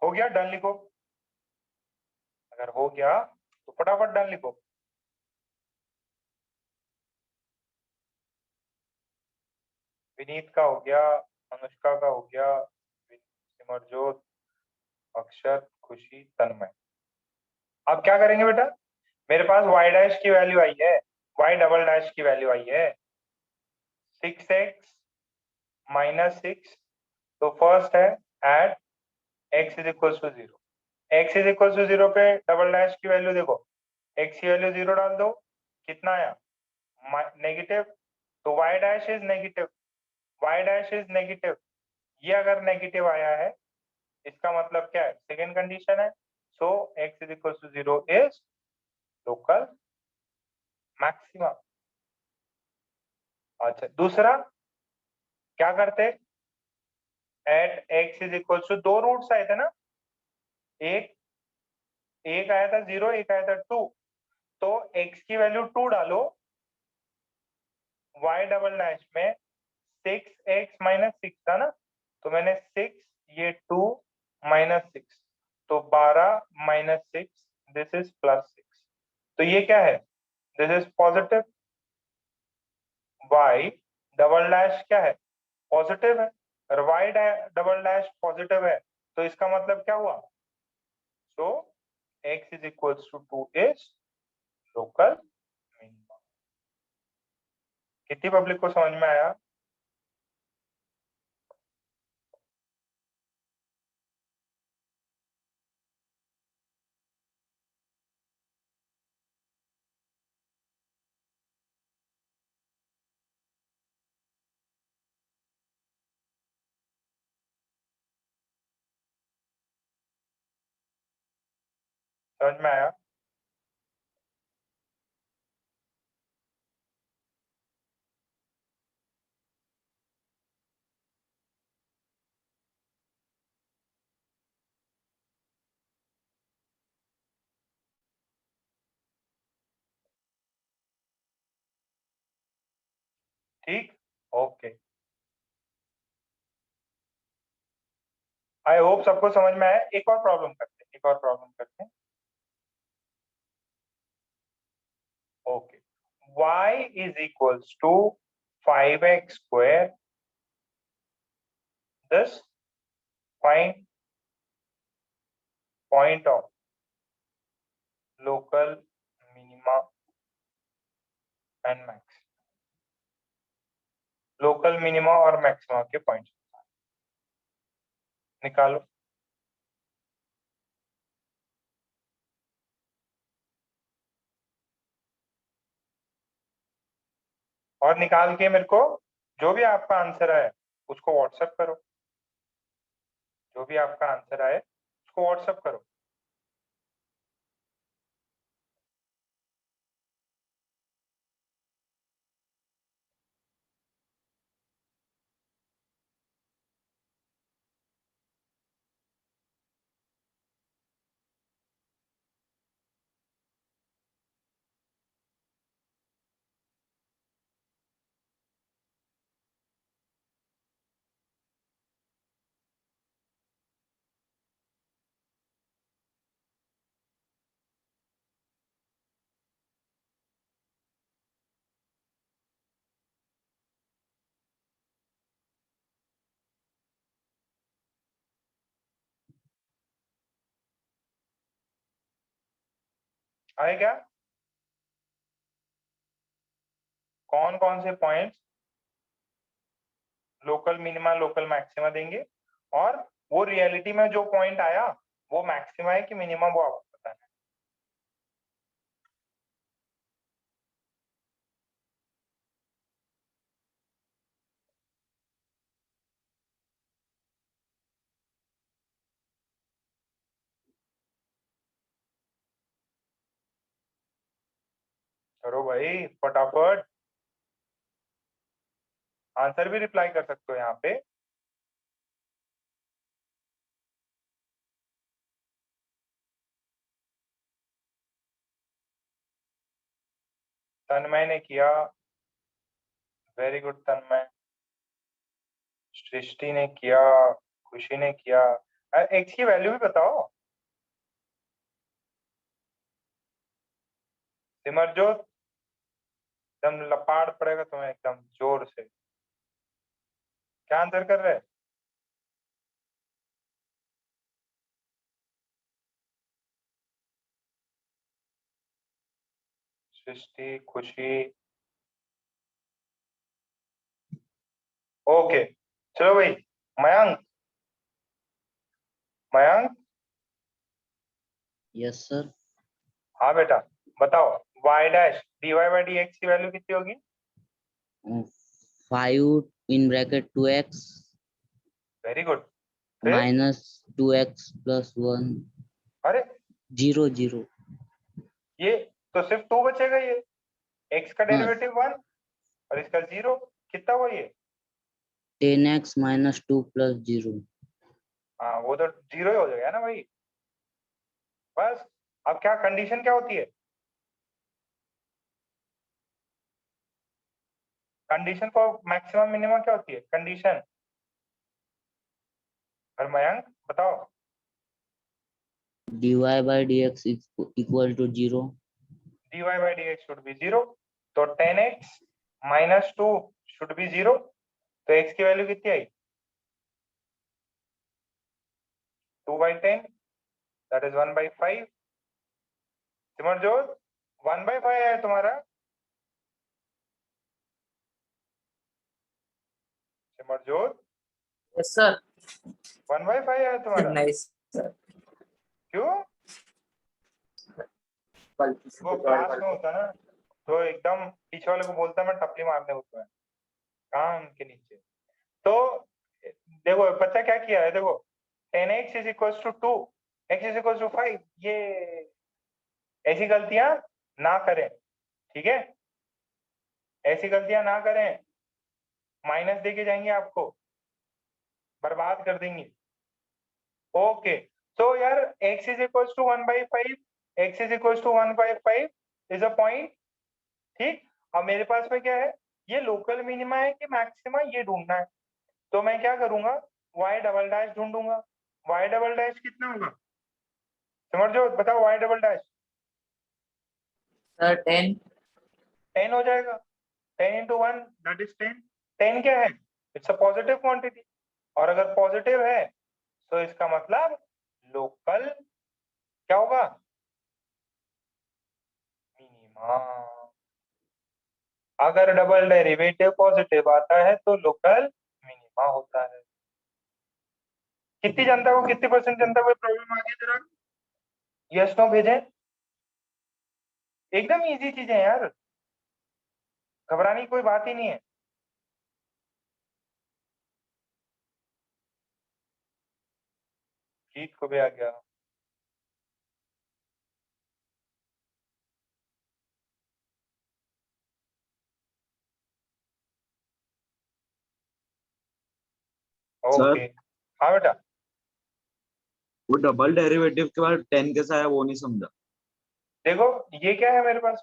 हो गया? डन लिखो, अगर हो गया तो फटाफट डन लिखो। विनीत का हो गया, अनुष्का का हो गया, सिमरजोत, अक्षर, खुशी, तन्मय। अब क्या करेंगे बेटा? मेरे पास y डैश की वैल्यू आई है, y डबल डैश की वैल्यू आई है 6x माइनस 6, तो फर्स्ट है at x is equal to 0। x is equal to 0 पे डबल डैश की वैल्यू देखो, x की वैल्यू 0 डाल दो, कितना आया? नेगेटिव, तो y dash is negative, y dash is negative. ये अगर नेगेटिव आया है इसका मतलब क्या है? सेकेंड कंडीशन है, so x is equal to 0 is local maxima. अच्छा, दूसरा क्या करते? At x is equal to, दो रूट्स आए थे ना, एक एक आया था 0, एक आया था 2, तो x की वैल्यू 2 डालो, y डबल डैश में 6x माइनस 6 था ना, तो मैंने 6, ये 2 माइनस 6, तो 12 माइनस 6, दिस इज प्लस 6, तो ये क्या है? This is positive. y double dash क्या है? पॉजिटिव है, और y डबल डैश पॉजिटिव है, तो इसका मतलब क्या हुआ? So x is equals to 2 is local minima. कितनी पब्लिक को समझ में आया? समझ में आया? ठीक, ओके। आई होप सबको समझ में आया। एक और प्रॉब्लम करते हैं, एक और प्रॉब्लम करते हैं। Okay, y is equals to 5x square. Thus, find point of local minima and max. Local minima और मैक्सिमा के पॉइंट निकालो। और निकाल के मेरे को जो भी आपका आंसर है उसको व्हाट्सएप करो। जो भी आपका आंसर आए उसको व्हाट्सएप करो। आए क्या? कौन कौन से points local minima local maxima देंगे, और वो रियलिटी में जो पॉइंट आया वो मैक्सिमा है कि मिनिमा, वो आपको बताना है। करो भाई फटाफट, आंसर भी रिप्लाई कर सकते हो यहाँ पे। तन्मय ने किया, वेरी गुड तन्मय। सृष्टि ने किया, खुशी ने किया। एक्स की वैल्यू भी बताओ। सिमरजोत, एकदम लपाड़ पड़ेगा तुम्हें एकदम जोर से। क्या आंसर कर रहे हैं? सृष्टि, खुशी। ओके, चलो भाई। मयंक, मयंक। Yes sir. हाँ बेटा, बताओ y dash dy by dx की वैल्यू कितनी होगी? 5 in bracket 2x very good. फिर minus 2x plus 1 अरे 0 0। ये तो सिर्फ 2 बचेगा। ये x का हाँ डेरिवेटिव 1 और इसका 0, कितना हुआ ये? 10x minus 2 plus 0। हाँ, वो तो 0 ही हो जाएगा ना भाई। बस, अब क्या कंडीशन क्या होती है? कंडीशन फॉर मैक्सिमम मिनिमम क्या होती है कंडीशन? और मयंक बताओ। dy by dx is equal to 0। dy by dx should be 0, तो 10x minus 2 should be 0। तो x की वैल्यू कितनी आई? 2 by 10, that is 1 by 5। सिमरजोत, 1 by 5 है तुम्हारा। सिमरजोत यस सर। 1/5 है तुम्हारा? नहीं सर, क्यों? गलती से वो कुछ और क्लास कर में दिया। होता ना तो एकदम पीछे वाले को बोलता मैं टपली मारने होता है कान के नीचे। तो देखो बच्चा क्या किया है, देखो 10x is equal to 2, x is equal to 5, ये ऐसी गलतियां ना करें, ठीक है? ऐसी गलतियां ना करें, माइनस देके जाएंगे आपको, बर्बाद कर देंगे। ओके, तो यार x is equal to 1/5, x is equal to 1/5 is a point, ठीक। अब मेरे पास में क्या है, ये लोकल मिनिमा है कि मैक्सिमा, ये ढूंढना है। तो मैं क्या करूंगा, y डबल डैश ढूंढूंगा। y डबल डैश कितना होगा समझो, बताओ y डबल डैश सर 10। 10 हो जाएगा। 10 into 1 दैट इज 10। 10 क्या है, इट्स अ पॉजिटिव क्वांटिटी, और अगर पॉजिटिव है तो इसका मतलब लोकल क्या होगा, मिनिमा। अगर डबल डेरिवेटिव पॉजिटिव आता है तो लोकल मिनिमा होता है। कितनी जनता को, कितनी परसेंट जनता को प्रॉब्लम आ गई जरा यस नो भेजें। एकदम इजी चीजें हैं यार, घबराने की कोई बात ही नहीं है। जीत को भी आ गया। ओके, हाँ बेटा। वो डबल डेरिवेटिव के बाद 10 कैसा आया वो नहीं समझा। देखो ये क्या है मेरे पास,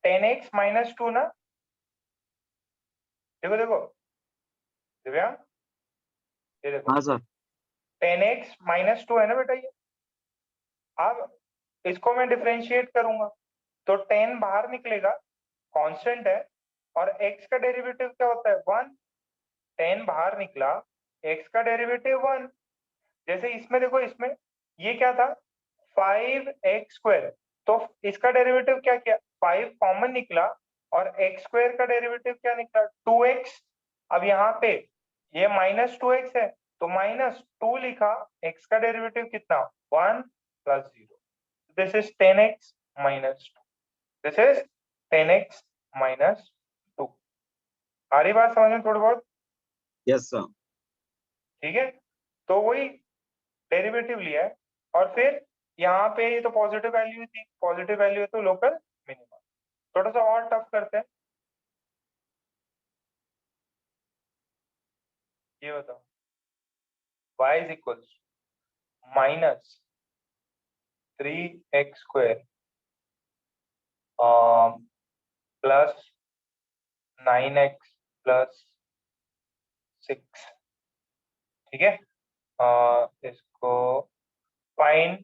10x माइनस 2 ना, देखो देखो दिव्यांग, ये देखो हाँ सर। 10x माइनस 2 है ना बेटा ये। अब इसको मैं डिफरेंशिएट करूंगा तो 10 बाहर निकलेगा, कांस्टेंट है, और x का डेरिवेटिव क्या होता है 1। 10 बाहर निकला, x का डेरिवेटिव 1। जैसे इसमें देखो, इसमें ये क्या था 5x², तो इसका डेरिवेटिव क्या किया, 5 कॉमन निकला, और x² का डेरिवेटिव क्या निकला 2x। अब यहाँ पे ये -2x है तो -2 लिखा, x का डेरिवेटिव कितना 1 + 0, this is 10x - 2, this is 10x - 2। आ रही बात समझ में थोड़ी बहुत? Yes sir. ठीक है, तो वही डेरिवेटिव लिया है, और फिर यहाँ पे ये तो पॉजिटिव वैल्यू थी, पॉजिटिव वैल्यू है तो लोकल मिनिमम। थोड़ा सा और टफ करते हैं, ये बताओ y is equal -3x² plus 9x + 6, ठीक है। इसको फाइंड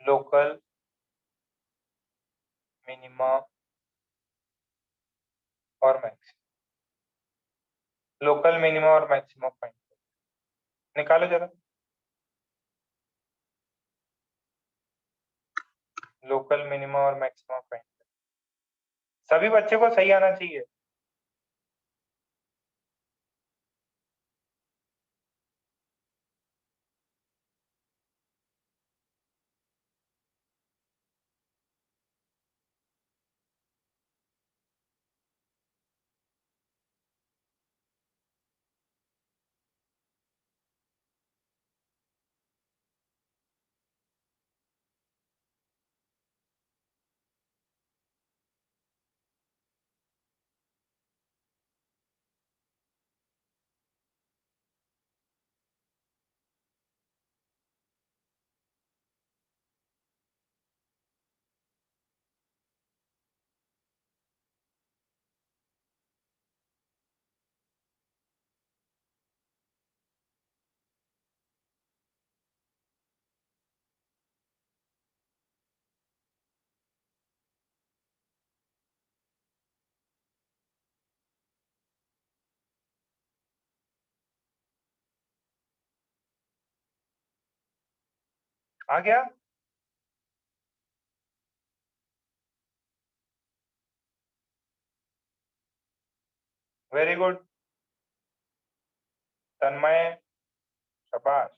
लोकल मिनिमा और मैक्सिमम, लोकल मिनिमा और मैक्सिमम फाइंड निकालो जरा। लोकल मिनिमा और मैक्सिमम फाइंड, सभी बच्चे को सही आना चाहिए। आ गया? वेरी गुड तन्मय, शाबाश।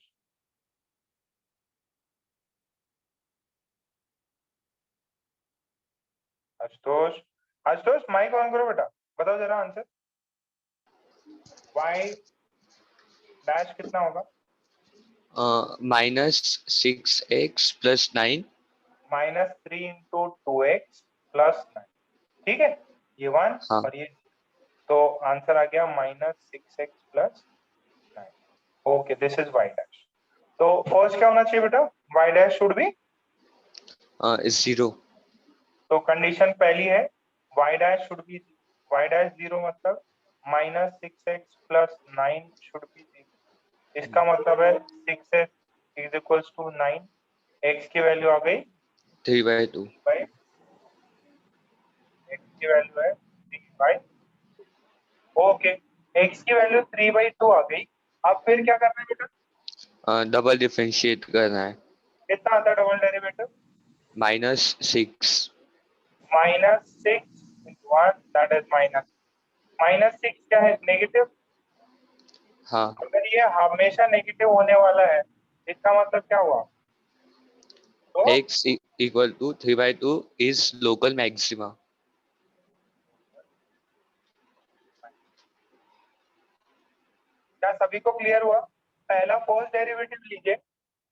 आशुतोष, आशुतोष माइक ऑन करो बेटा, बताओ जरा आंसर। y डैश कितना होगा? -6x + 9 -3 × 2x + 9, ठीक है, ये 1 हाँ और ये, तो आंसर आ गया -6x + 9। Okay, this is y dash. तो फर्स्ट क्या होना चाहिए बेटा? y डैश शुड बी, 0 तो कंडीशन पहली है y dash should be, y dash 0 मतलब -6x + 9 शुड बी 0। इसका मतलब है 6x = 9, x की वैल्यू आ गई 3/2 by, x की वैल्यू है 3/2। ओके, x की वैल्यू 3/2 आ गई। अब फिर क्या करना है बेटा? डबल डिफरेंशिएट करना है। कितना आता है double derivative? -6 -6 × 1 that is minus, -6 क्या है? नेगेटिव। हाँ अगर ये हमेशा नेगेटिव होने वाला है, इसका मतलब क्या हुआ? तो x = 3/2 is local maxima। क्या सभी को क्लियर हुआ? पहला फर्स्ट डेरिवेटिव लीजिए,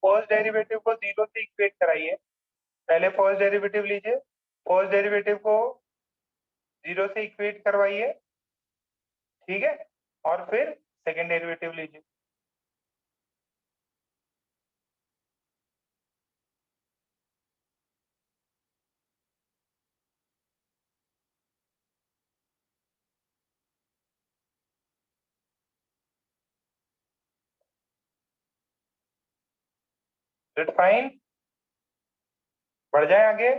फर्स्ट डेरिवेटिव को 0 से इक्वेट कराइए। पहले फर्स्ट डेरिवेटिव लीजिए, फर्स्ट डेरिवेटिव को 0 से इक्वेट करवाइए, ठीक है, और फिर सेकंड डेरिवेटिव लीजिए। इट फाइन, बढ़ जाए आगे।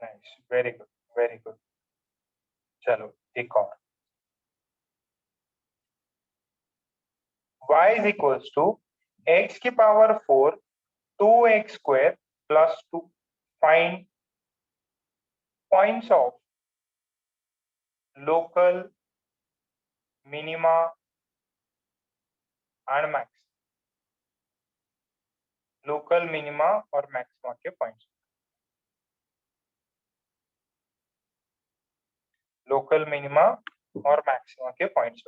Nice, very good, very good. चलो एक और, y is equals to x की power 4 2x² + 2। Find points of local minima and max, local minima और मैक्सिमा के पॉइंट्स, लोकल मिनिमा और मैक्सिमा के पॉइंट्स।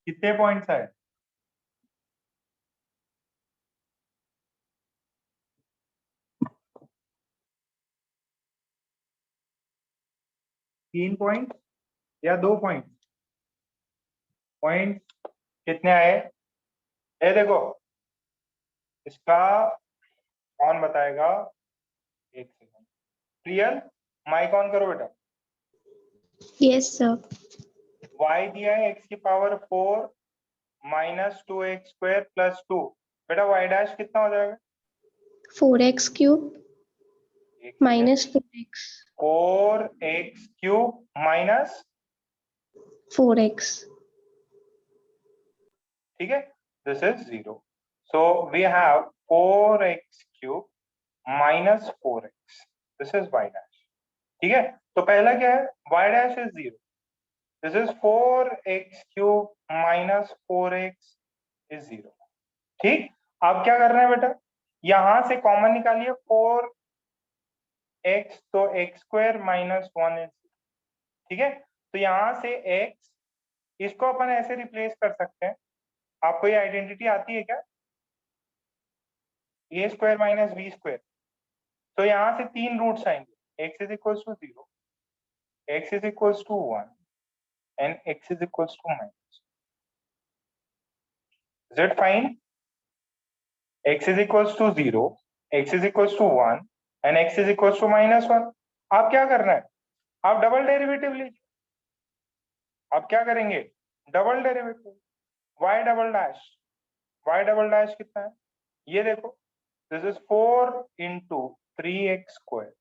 कितने पॉइंट्स आए? तीन पॉइंट या 2 पॉइंट? पॉइंट कितने आए? ये देखो, इसका कौन बताएगा? एक सेकंड। प्रियल, माइक ऑन करो बेटा। Yes, sir. y दिया है x की power 4 minus 2x square plus 2। बेटा y डैश कितना हो जाएगा? 4x cube minus 4x. 4x cube minus 4x. ठीक है, this is 0। So we have 4x cube minus 4x, this is y dash. ठीक है, तो पहला क्या है? y dash is 0, this is 4x cube minus 4x is 0। ठीक, अब क्या करना है बेटा? यहां से कॉमन निकालिए 4x, तो x स्क्वायर माइनस 1 इज, ठीक है। तो यहां से x, इसको अपन ऐसे रिप्लेस कर सकते हैं। आपको ये आइडेंटिटी आती है क्या? a square minus B square. तो यहां से 3 रूट्स आएंगे, x is equals to 0, x is equals to 1 and x is equals to minus. Is it fine? x is equals to 0, x is equals to 1 and x is equals to minus 1। आप क्या करना है? आप double derivative लीजिए। आप क्या करेंगे? Double derivative. y double dash, y double dash कितना है? ये देखो, this is 4 into 3x square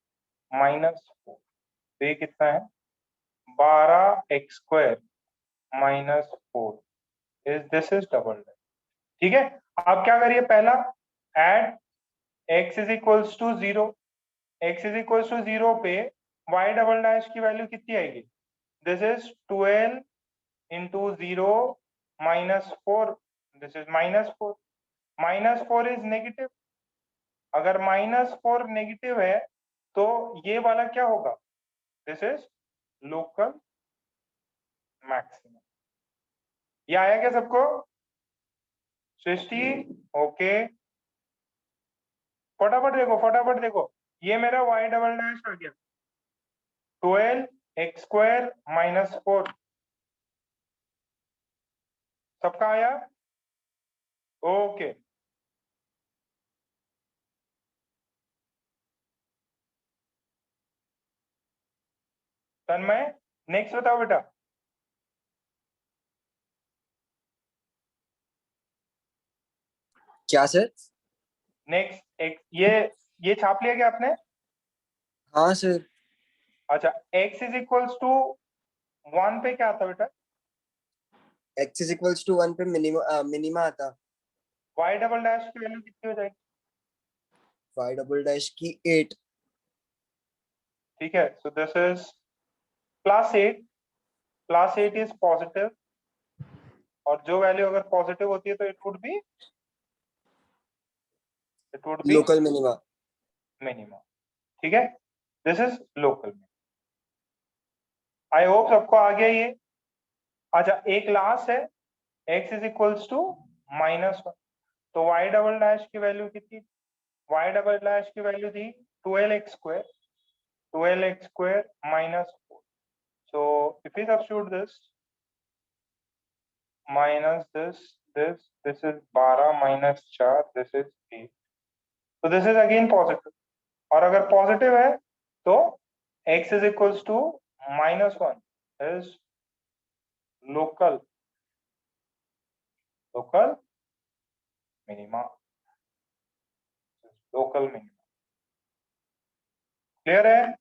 minus 4, तो ये कितना है? 12x square minus 4 is, this is double dash. ठीक है, आप क्या करिए? पहला at x is equals to 0, x is equals to 0 पे y डबल डैश की वैल्यू कितनी आएगी? This is 12 into 0 minus 4, this is minus 4। Minus 4 is negative. अगर माइनस 4 नेगेटिव है तो ये वाला क्या होगा? This is local maximum. ये आया क्या सबको? सृष्टि, ओके। फटाफट देखो, फटाफट देखो, ये मेरा y डबल डैश आ गया 12x स्क्वायर माइनस 4। सबका आया? ओके। तन्मय, नेक्स्ट बताओ बेटा। क्या सर? नेक्स्ट एक ये छाप लिया क्या आपने? हाँ सर। अच्छा, x इज इक्वल्स टू 1 पे क्या आता बेटा? x इज इक्वल्स टू 1 पे मिनिमा आता। y डबल डैश की वैल्यू कितनी हो जाएगी? y डबल डैश की 8। ठीक है, so this is plus 8, plus 8 is positive, और जो वैल्यू अगर पॉजिटिव होती है तो it would be local minima. Minimum. ठीक है, this is local. I hope सबको आ गया ये। अच्छा, एक लास्ट है, x is equals to minus 1, तो y डबल डैश की वैल्यू कितनी? y डबल डैश की वैल्यू थी 12x square, 12x square minus 4। So if you substitute this minus this is 12 minus 4, this is 8, तो दिस इज अगेन पॉजिटिव। और अगर positive है तो x is equals to minus 1 is local minima, local minima. Clear है?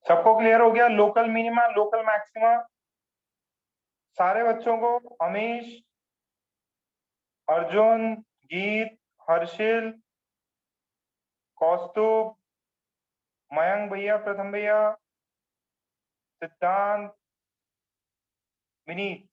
सबको clear हो गया? Local minima, local maxima, सारे बच्चों को? अमीश, अर्जुन, गीत, हर्षिल, कौस्तुभ, मयंक भैया, प्रथम भैया, सिद्धांत, विनीत।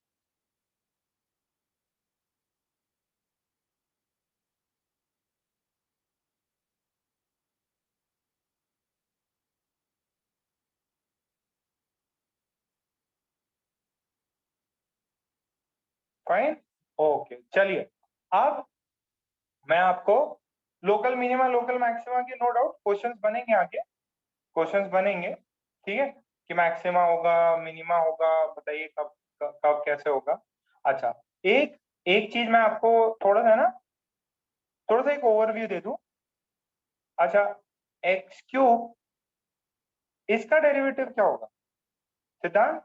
Fine, okay. चलिए अब मैं आपको लोकल मिनिमा लोकल मैक्सिमा के नो डाउट क्वेश्चंस बनेंगे, आगे क्वेश्चंस बनेंगे, ठीक है, कि मैक्सिमा होगा, मिनिमा होगा, बताइए कब कब कैसे होगा। अच्छा, एक एक चीज मैं आपको थोड़ा सा ना, थोड़ा सा एक ओवरव्यू दे दूं। अच्छा, एक्स क्यूब, इसका डेरिवेटिव क्या होगा सिद्धांत?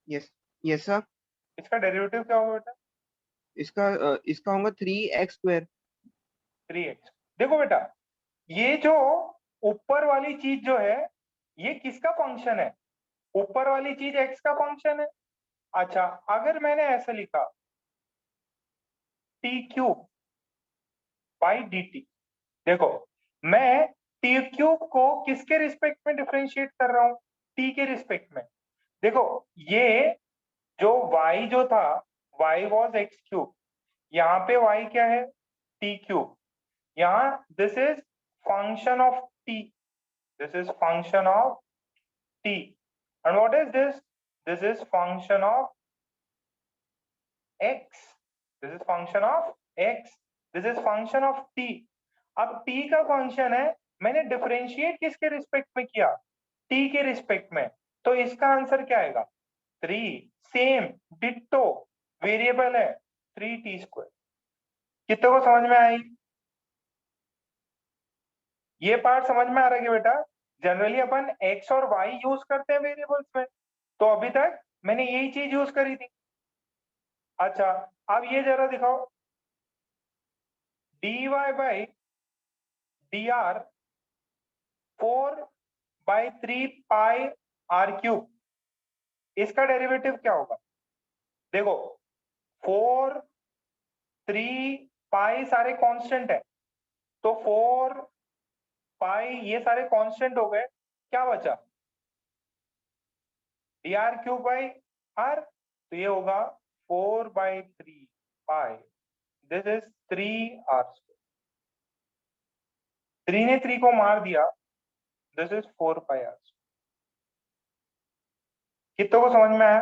Yes sir. इसका डेरिवेटिव क्या होगा बेटा? इसका होगा 3x स्क्वायर। 3x। देखो बेटा, ये जो ऊपर वाली चीज जो है, ये किसका फंक्शन है? ऊपर वाली चीज x का फंक्शन है। अच्छा, अगर मैंने ऐसा लिखा T cube by d T, देखो मैं टी क्यूब को किसके रिस्पेक्ट में डिफरेंशिएट कर रहा हूं? टी के रिस्पेक्ट में। देखो ये जो y जो था, y वॉज एक्स क्यूब, यहाँ पे y क्या है? T cube. यहाँ this is function of t, this is function of t, and what is this? This is function of x, this is function of x, this is function of t। अब t का function है, मैंने differentiate किसके respect में किया? t के respect में, तो इसका आंसर क्या आएगा? 3। सेम डिट्टो वेरिएबल है 3t स्क्वायर। कितने को समझ में आई? ये पार्ट समझ में आ रहा है क्या बेटा? जनरली अपन x और y यूज करते हैं वेरिएबल्स में, तो अभी तक मैंने यही चीज यूज करी थी। अच्छा, अब ये जरा दिखाओ, dy by dr 4/3 pi r cube, इसका डेरिवेटिव क्या होगा? देखो 4, 3, पाई सारे कांस्टेंट है, तो 4 पाई ये सारे कांस्टेंट हो गए, क्या बचा? dr क्यूब बाई r, तो ये होगा 4/3 पाई, दिस इज 3r स्क्वायर। 3 ने 3 को मार दिया, दिस इज 4πr। कितनों को समझ में आया?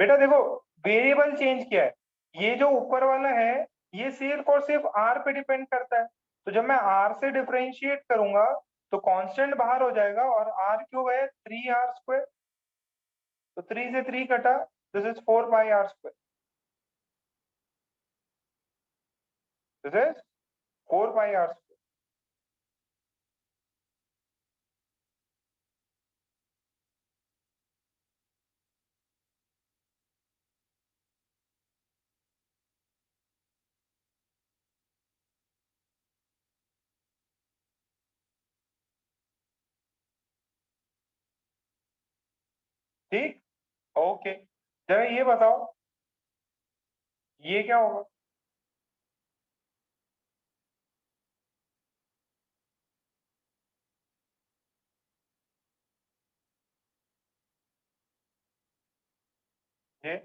बेटा देखो, वेरिएबल चेंज किया है, ये जो ऊपर वाला है ये सिर्फ और सिर्फ r पे डिपेंड करता है, तो जब मैं r से डिफरेंशिएट करूंगा तो कांस्टेंट बाहर हो जाएगा, और r क्यूब है 3r स्क्वायर, तो 3 से 3 कटा, this is 4πr square, this is 4πr square. ठीक, ओके। जरा ये बताओ, ये क्या होगा? ये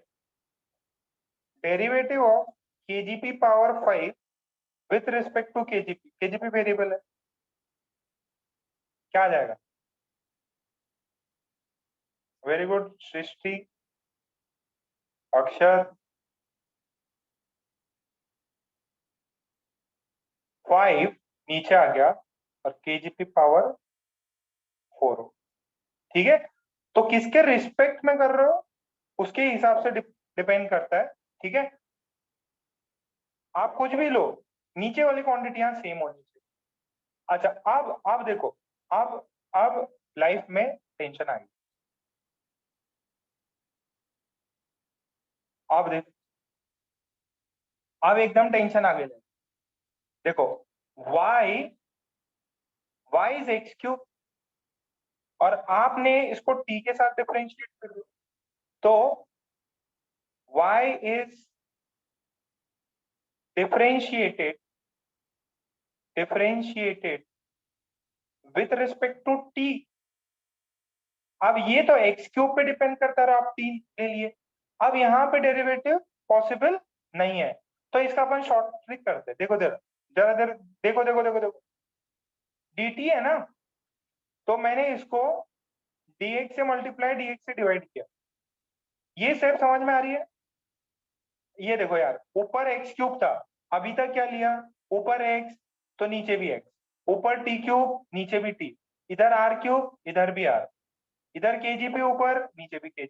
derivative of kgp power 5 with respect to kgp, kgp variable है, क्या आ जाएगा? वेरी गुड सृष्टि, अक्षर। 5 नीचे आ गया और kgp पावर 4 हो, ठीक है। तो किसके रिस्पेक्ट में कर रहे हो उसके हिसाब से डिपेंड करता है, ठीक है। आप कुछ भी लो, नीचे वाली क्वांटिटियां सेम होनी चाहिए। अच्छा, अब देखो, अब लाइफ में टेंशन आ गई। अब देखो, अब एकदम टेंशन आ गई। देखो y इज एक्स क्यूब, और आपने इसको t के साथ डिफरेंशिएट कर दिया, तो y is differentiated with respect to t। अब ये तो x क्यूब पे डिपेंड करता रहा, आप t ले लिए। अब यहाँ पे डेरिवेटिव पॉसिबल नहीं है, तो इसका अपन शॉर्ट ट्रिक करते हैं। देखो जरा जरा जरा देखो देखो देखो देखो, dt है ना, तो मैंने इसको dx से मल्टीप्लाई dx से डिवाइड किया। ये स्टेप समझ में आ रही है? ये देखो यार, ऊपर x क्यूब था, अभी तक क्या लिया, ऊपर x तो नीचे भी x, ऊपर t क्यूब नीचे भी t, इधर r क्यूब इधर भी r, इधर kg पे ऊपर नीचे भी kg।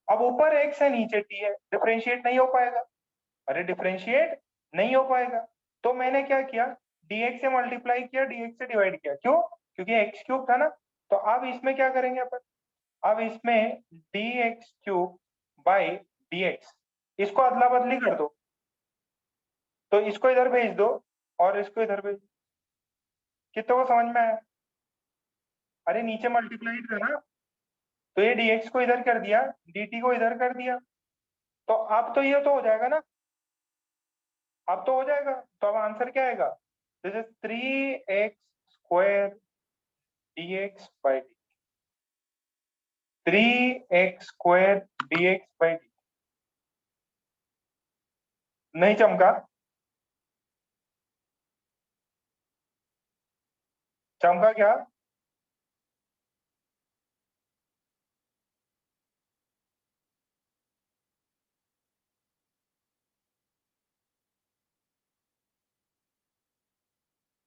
अब ऊपर x है नीचे t है, डिफरेंशिएट नहीं हो पाएगा। अरे डिफरेंशिएट नहीं हो पाएगा, तो मैंने क्या किया, dx से मल्टीप्लाई किया, dx से डिवाइड किया। क्यों? क्योंकि x क्यूब था ना। तो अब इसमें क्या करेंगे अपन, अब इसमें dx क्यूब बाई dx, इसको अदला बदली कर दो, तो इसको इधर भेज दो और इसको इधर भेज दो। कितने को समझ में आया? अरे नीचे मल्टीप्लाई था ना, तो ये dx को इधर कर दिया, dt को इधर कर दिया, तो अब तो ये तो हो जाएगा ना, अब तो हो जाएगा। तो अब आंसर क्या आएगा, this is 3x square dx by dt, 3x square dx by dt। नहीं चमका? चमका क्या?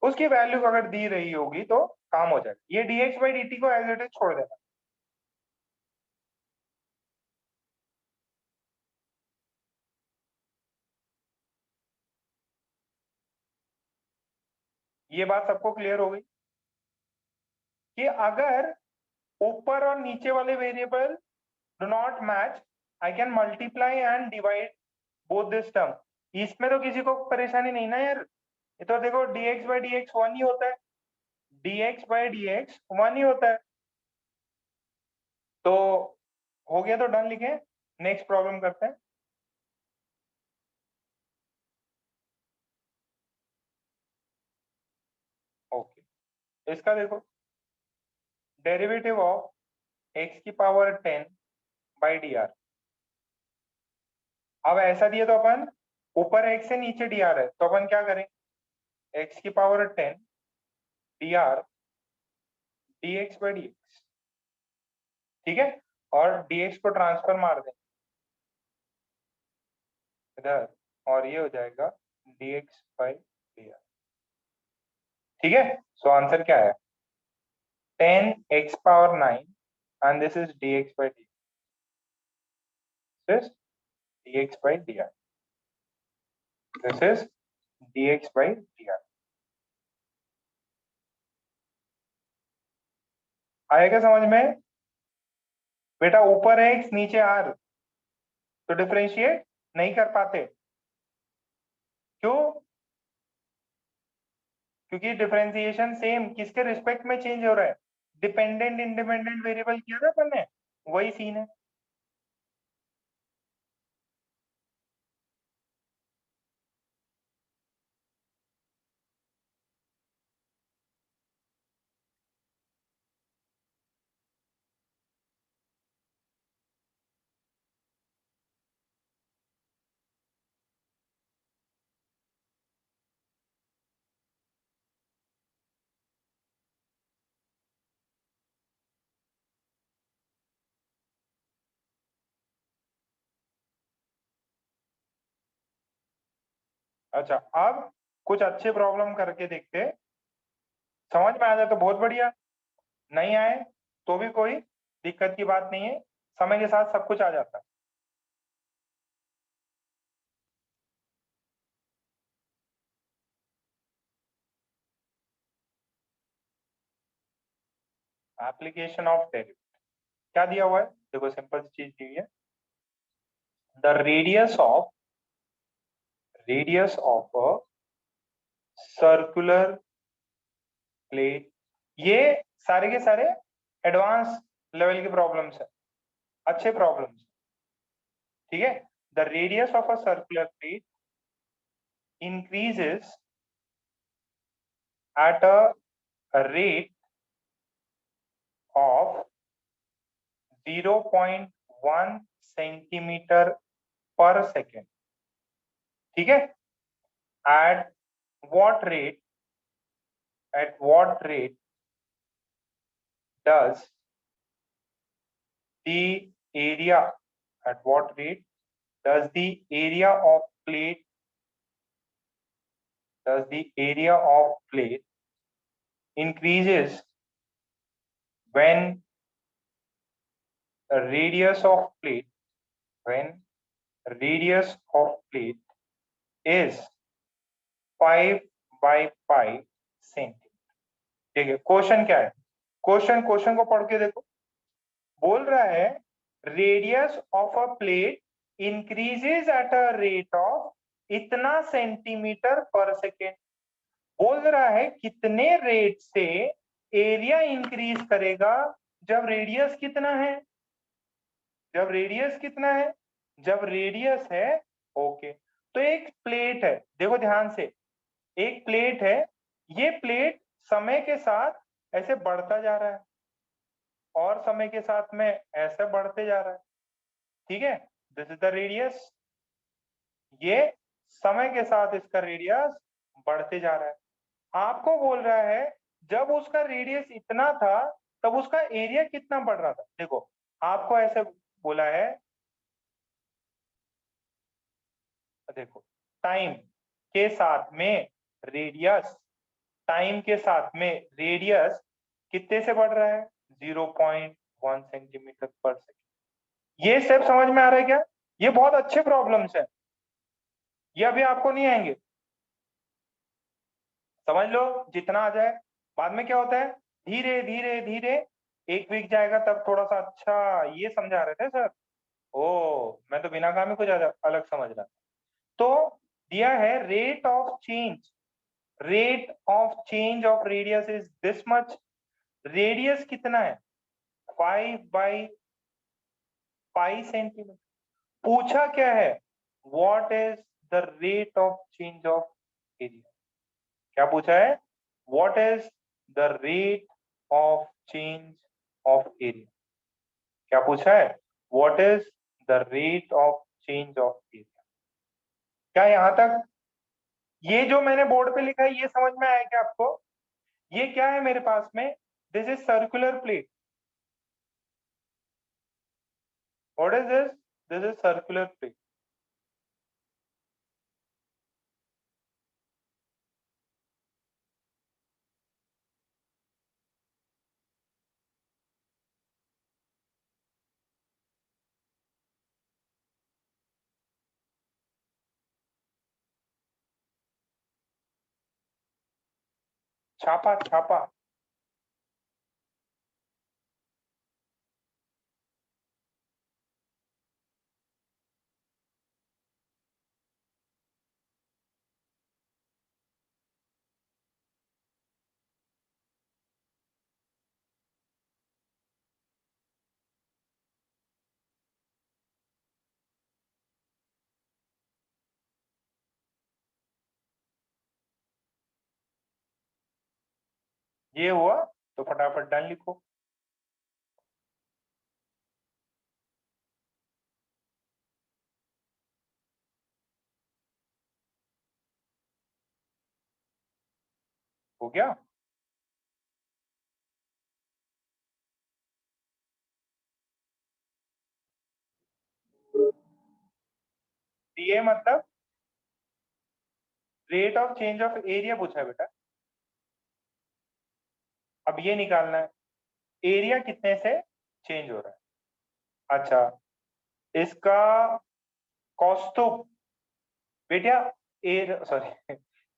उसकी वैल्यू अगर दी रही होगी तो काम हो जाएगा। ये dx बाई dt को एज इट इज छोड़ देना। ये बात सबको क्लियर हो गई कि अगर ऊपर और नीचे वाले variable do not match, I can multiply and divide both this term. इसमें तो किसी को परेशानी नहीं ना यार, ये तो देखो dx बाई dx 1 ही होता है, dx बाई dx 1 ही होता है। तो हो गया, तो डन लिखें, नेक्स्ट प्रॉब्लम करते हैं। ओके, इसका देखो, डेरिवेटिव ऑफ x की पावर 10 बाई dr। अब ऐसा दिया तो अपन ऊपर x से नीचे dr है, तो अपन क्या करें, x की power 10 dr dx by dx, ठीक है, और dx को ट्रांसफर मार दें इधर, और ये हो जाएगा dx बाई dr, ठीक है। सो आंसर क्या है, 10x power 9 and this is dx by dx, this is dx by dr, this is dx by dr। आएगा समझ में? बेटा ऊपर x नीचे r, तो डिफरेंशिएट नहीं कर पाते। क्यों? क्योंकि डिफरेंशिएशन सेम किसके रिस्पेक्ट में चेंज हो रहा है, डिपेंडेंट इंडिपेंडेंट वेरिएबल किया था अपन ने, वही सीन है। अच्छा, अब कुछ अच्छे प्रॉब्लम करके देखते हैं, समझ में आ जाए तो बहुत बढ़िया, नहीं आए तो भी कोई दिक्कत की बात नहीं है, समय के साथ सब कुछ आ जाता है। एप्लीकेशन ऑफ डेरिवेटिव क्या दिया हुआ है, देखो सिंपल चीज दी हुई है, the radius of a circular plate. ये सारे के सारे एडवांस लेवल के प्रॉब्लम्स है, अच्छे प्रॉब्लम्स, ठीक है। The radius of a circular plate increases at a rate of 0.1 centimetre पर सेकेंड, ठीक है। at what rate does the area of plate increases when the radius of plate is 5 by 5 centimetre, ठीक है। Question क्या है? Question को पढ़ के देखो। बोल रहा है radius of a plate increases at a rate of इतना सेंटीमीटर पर सेकेंड। बोल रहा है कितने रेट से एरिया इंक्रीज करेगा जब रेडियस कितना है, जब रेडियस है ओके। तो एक प्लेट है, देखो ध्यान से, एक प्लेट है, ये प्लेट समय के साथ ऐसे बढ़ता जा रहा है और समय के साथ में ऐसे बढ़ते जा रहा है, ठीक है। दिस इज द रेडियस, ये समय के साथ इसका रेडियस बढ़ते जा रहा है। आपको बोल रहा है जब उसका रेडियस इतना था तब उसका एरिया कितना बढ़ रहा था। देखो आपको ऐसे बोला है, देखो टाइम के साथ में रेडियस कितने से बढ़ रहा है, 0.1 सेंटीमीटर पर सेकेंड। ये स्टेप समझ में आ रहा है क्या? ये बहुत अच्छे प्रॉब्लम्स हैं, ये अभी आपको नहीं आएंगे, समझ लो जितना आ जाए। बाद में क्या होता है, धीरे धीरे एक वीक जाएगा तब थोड़ा सा अच्छा ये समझा रहे थे सर, ओ मैं तो बिना काम ही कुछ अलग समझ रहा। तो दिया है rate of change of radius is this much. Radius कितना है, 5 by 5 सेंटीमीटर। पूछा क्या है, what is the rate of change of area. क्या पूछा है, what is the rate of change of area. क्या पूछा है, what is the rate of change of area. क्या यहां तक ये जो मैंने बोर्ड पे लिखा है ये समझ में आया क्या आपको? ये क्या है मेरे पास में, this is circular plate. What is this? This is circular plate. छापा ये हुआ तो फटाफट डन लिखो। हो गया? ये मतलब rate of change of area पूछा है बेटा। अब ये निकालना है एरिया कितने से चेंज हो रहा है। अच्छा इसका कौस्तुभ बेटा सॉरी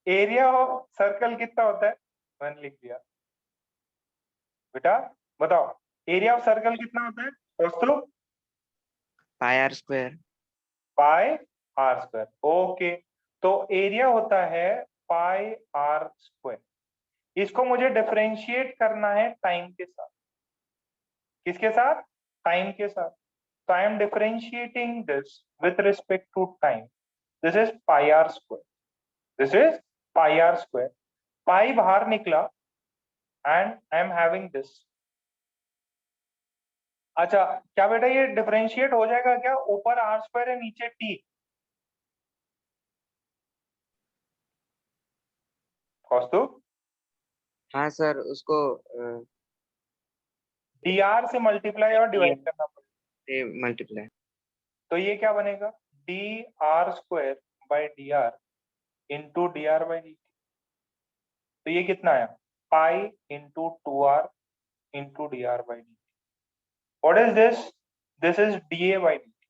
एरिया ऑफ सर्कल कितना होता है, मैंने लिख दिया बेटा, बताओ एरिया ऑफ सर्कल कितना होता है Kaustubh? Pi r square. Pi r square, okay. तो एरिया होता है पाई आर स्क्वायर। इसको मुझे डिफरेंशिएट करना है टाइम के साथ। किसके साथ? टाइम के साथ। तो I am differentiating this with respect to time, this is pi r square. This is pi r square, pi बाहर निकला and I am having this. अच्छा क्या बेटा ये डिफरेंशिएट हो जाएगा क्या? ऊपर आर स्क्वायर है नीचे टी, कौस्तुभ हाँ सर, उसको डी आर से मल्टीप्लाई और डिवाइड करना पड़ेगा, मल्टीप्लाई। तो ये क्या बनेगा? D r square by d r into d r by d t. तो ये कितना आया? Pi into two r into d r by d t. What is this? This is d A by d t.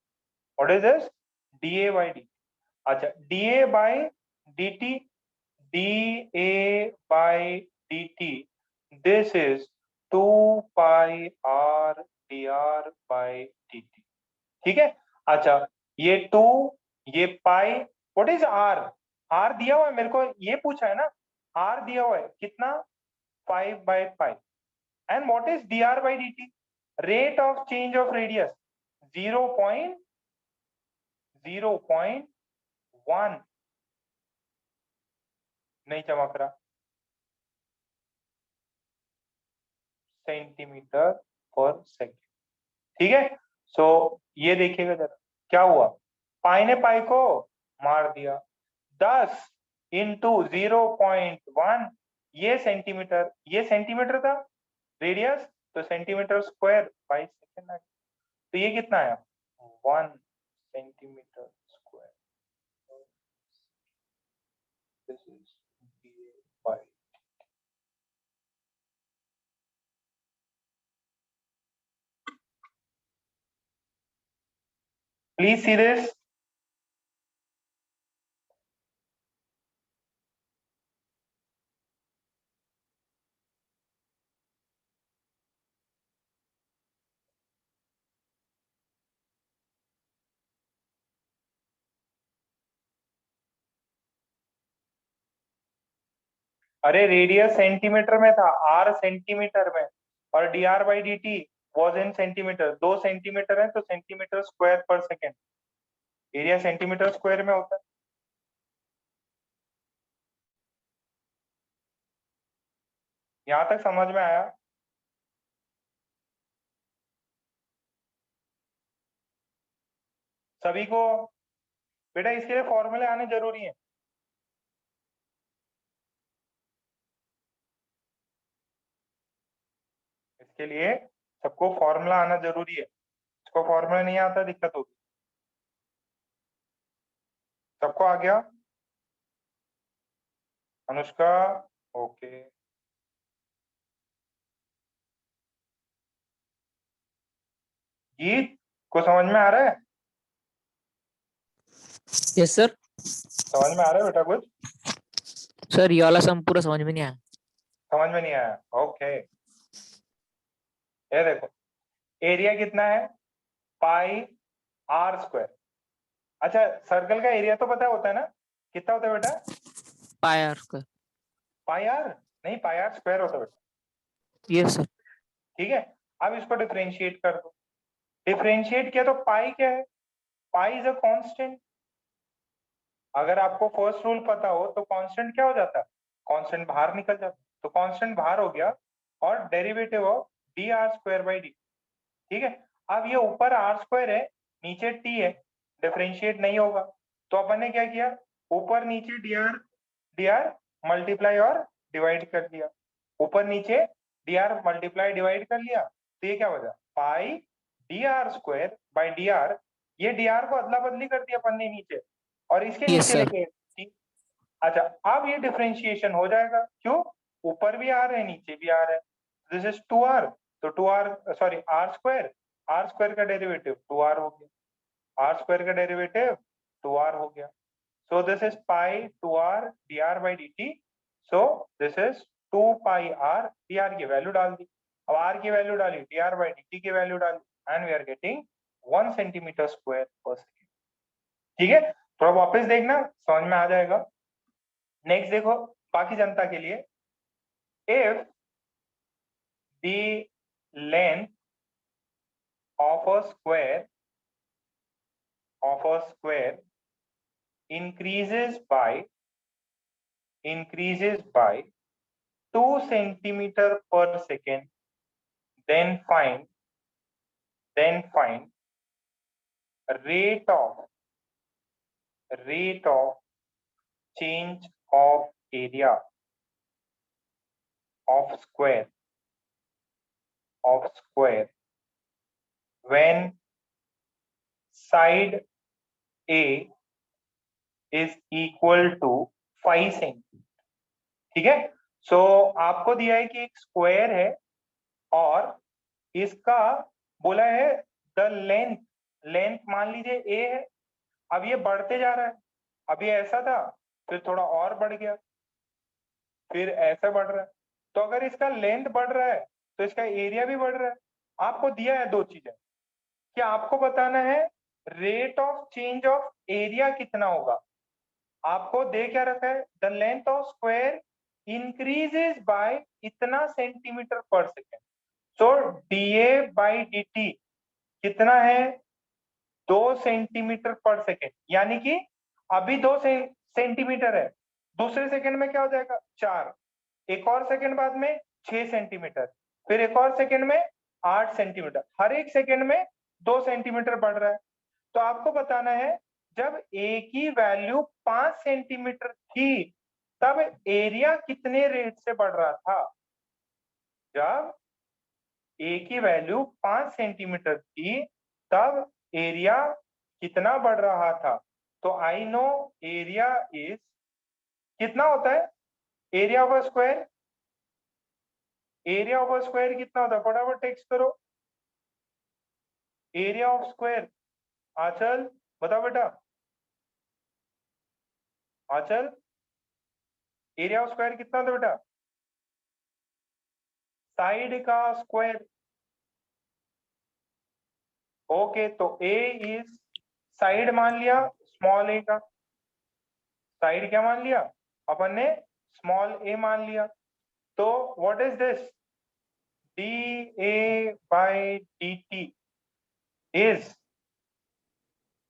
What is this? D A by d t. अच्छा d A by d t, d A by d T, this is 2 pi R D r by d T. ठीक है। अच्छा ये 2 ये पाई, what is are? Are दिया हुआ है मेरे को, ये पूछा है ना, आर दिया हुआ है कितना? 5 by pi. And what is D r by d T? Rate of change of radius 0.01 नहीं चमक रहा, सेंटीमीटर पर सेकेंड। ठीक है। सो ये देखिएगा जरा क्या हुआ, पाई ने पाई को मार दिया, 10 इंटू 0.1, ये सेंटीमीटर था रेडियस, तो सेंटीमीटर स्क्वायर बाई सेकेंड आ गया। तो ये कितना आया? 1 centimetre square. This is by. Please see this. अरे रेडियस सेंटीमीटर में था, आर सेंटीमीटर में, और D r by d T was in centimetre. 2 centimetre है तो centimetre square per second, area centimetre square में होता है। यहां तक समझ में आया? सभी को? बेटा इसके लिए फॉर्मूले आने जरूरी है। इसके लिए सबको फॉर्मूला आना जरूरी है, इसको फॉर्मूला नहीं आता दिक्कत होगी। सबको आ गया? अनुष्का ओके। गीत को समझ में आ रहा है? Yes sir. समझ में आ रहा है बेटा कुछ? सर ये वाला सम पूरा समझ में नहीं आया। समझ में नहीं आया? ओके। ये देखो एरिया कितना है? पाई आर स्क्वायर। अच्छा सर्कल का एरिया तो पता होता है ना, कितना होता है बेटा? पाई आर स्क्वायर। पाई आर नहीं, पाई आर स्क्वायर होता है बेटा। Yes sir. ठीक है। अब इसको डिफरेंशिएट कर दो। डिफरेंशिएट किया तो पाई क्या है? Pi is a constant. अगर आपको फर्स्ट रूल पता हो तो कांस्टेंट क्या हो जाता है? कांस्टेंट बाहर निकल जाता है, तो कांस्टेंट बाहर हो गया और derivative of D r square by D. ठीक है। अब ये ऊपर आर स्क्वायर है नीचे टी है, डिफरेंशिएट नहीं होगा, तो अपन ने क्या किया, ऊपर नीचे डी आर मल्टीप्लाई और डिवाइड कर दिया, ऊपर नीचे डी आर मल्टीप्लाई डिवाइड कर लिया, तो ये क्या हो जाए? Pi d r square by d r. ये डी आर को अदला बदली कर दिया अपन ने नीचे, और इसके Yes, नीचे sir. लेके। अच्छा अब ये डिफरेंशिएशन हो जाएगा, क्यों? ऊपर भी आ रहा है नीचे भी आ रहा है, दिस इज 2r, तो 2r सॉरी आर स्क्वायर का डेरिवेटिव 2r हो गया, आर स्क्वायर का डेरिवेटिव 2r हो गया। So this is pi 2r dr by dt। So this is 2 pi r dr की वैल्यू डाल दी, अब r की वैल्यू डाली, dr बाई dt की वैल्यू डाली, and we are getting 1 centimetre square per second. ठीक है, थोड़ा वापस देखना समझ में आ जाएगा। नेक्स्ट देखो बाकी जनता के लिए, if the length of a square increases by increases by 2 centimeter per second, then find rate of change of area of square when side A is equal to 5 centimetre. ठीक है, सो आपको दिया है कि एक स्क्वायर है और इसका बोला है द लेंथ मान लीजिए ए है। अब ये बढ़ते जा रहा है, अब ये ऐसा था, फिर थोड़ा और बढ़ गया, फिर ऐसा बढ़ रहा है। तो अगर इसका लेंथ बढ़ रहा है तो इसका एरिया भी बढ़ रहा है। आपको दिया है दो चीजें कि आपको बताना है rate of change of area कितना होगा। आपको दे क्या रखा है, the length of square increases by इतना सेंटीमीटर पर second. So dA by dt कितना है, 2 सेंटीमीटर पर सेकेंड, यानी कि अभी 2 सेंटीमीटर है, दूसरे सेकंड में क्या हो जाएगा 4, एक और सेकंड बाद में 6 सेंटीमीटर, फिर एक और सेकंड में 8 सेंटीमीटर, हर एक सेकंड में 2 सेंटीमीटर बढ़ रहा है। तो आपको बताना है जब ए की वैल्यू 5 सेंटीमीटर थी तब एरिया कितने रेट से बढ़ रहा था। जब ए की वैल्यू 5 सेंटीमीटर थी तब एरिया कितना बढ़ रहा था। तो आई नो एरिया इज कितना होता है, area of square, area of square कितना होता है, फटाफट टेक्स्ट करो, एरिया ऑफ स्क्वायर। आंचल बताओ बेटा, आंचल एरिया ऑफ स्क्वायर कितना होता है बेटा, साइड का स्क्वायर। ओके, तो ए इज साइड मान लिया स्मॉल ए का, साइड क्या मान लिया अपन ने, स्मॉल ए मान लिया। तो what is this, dA by dt is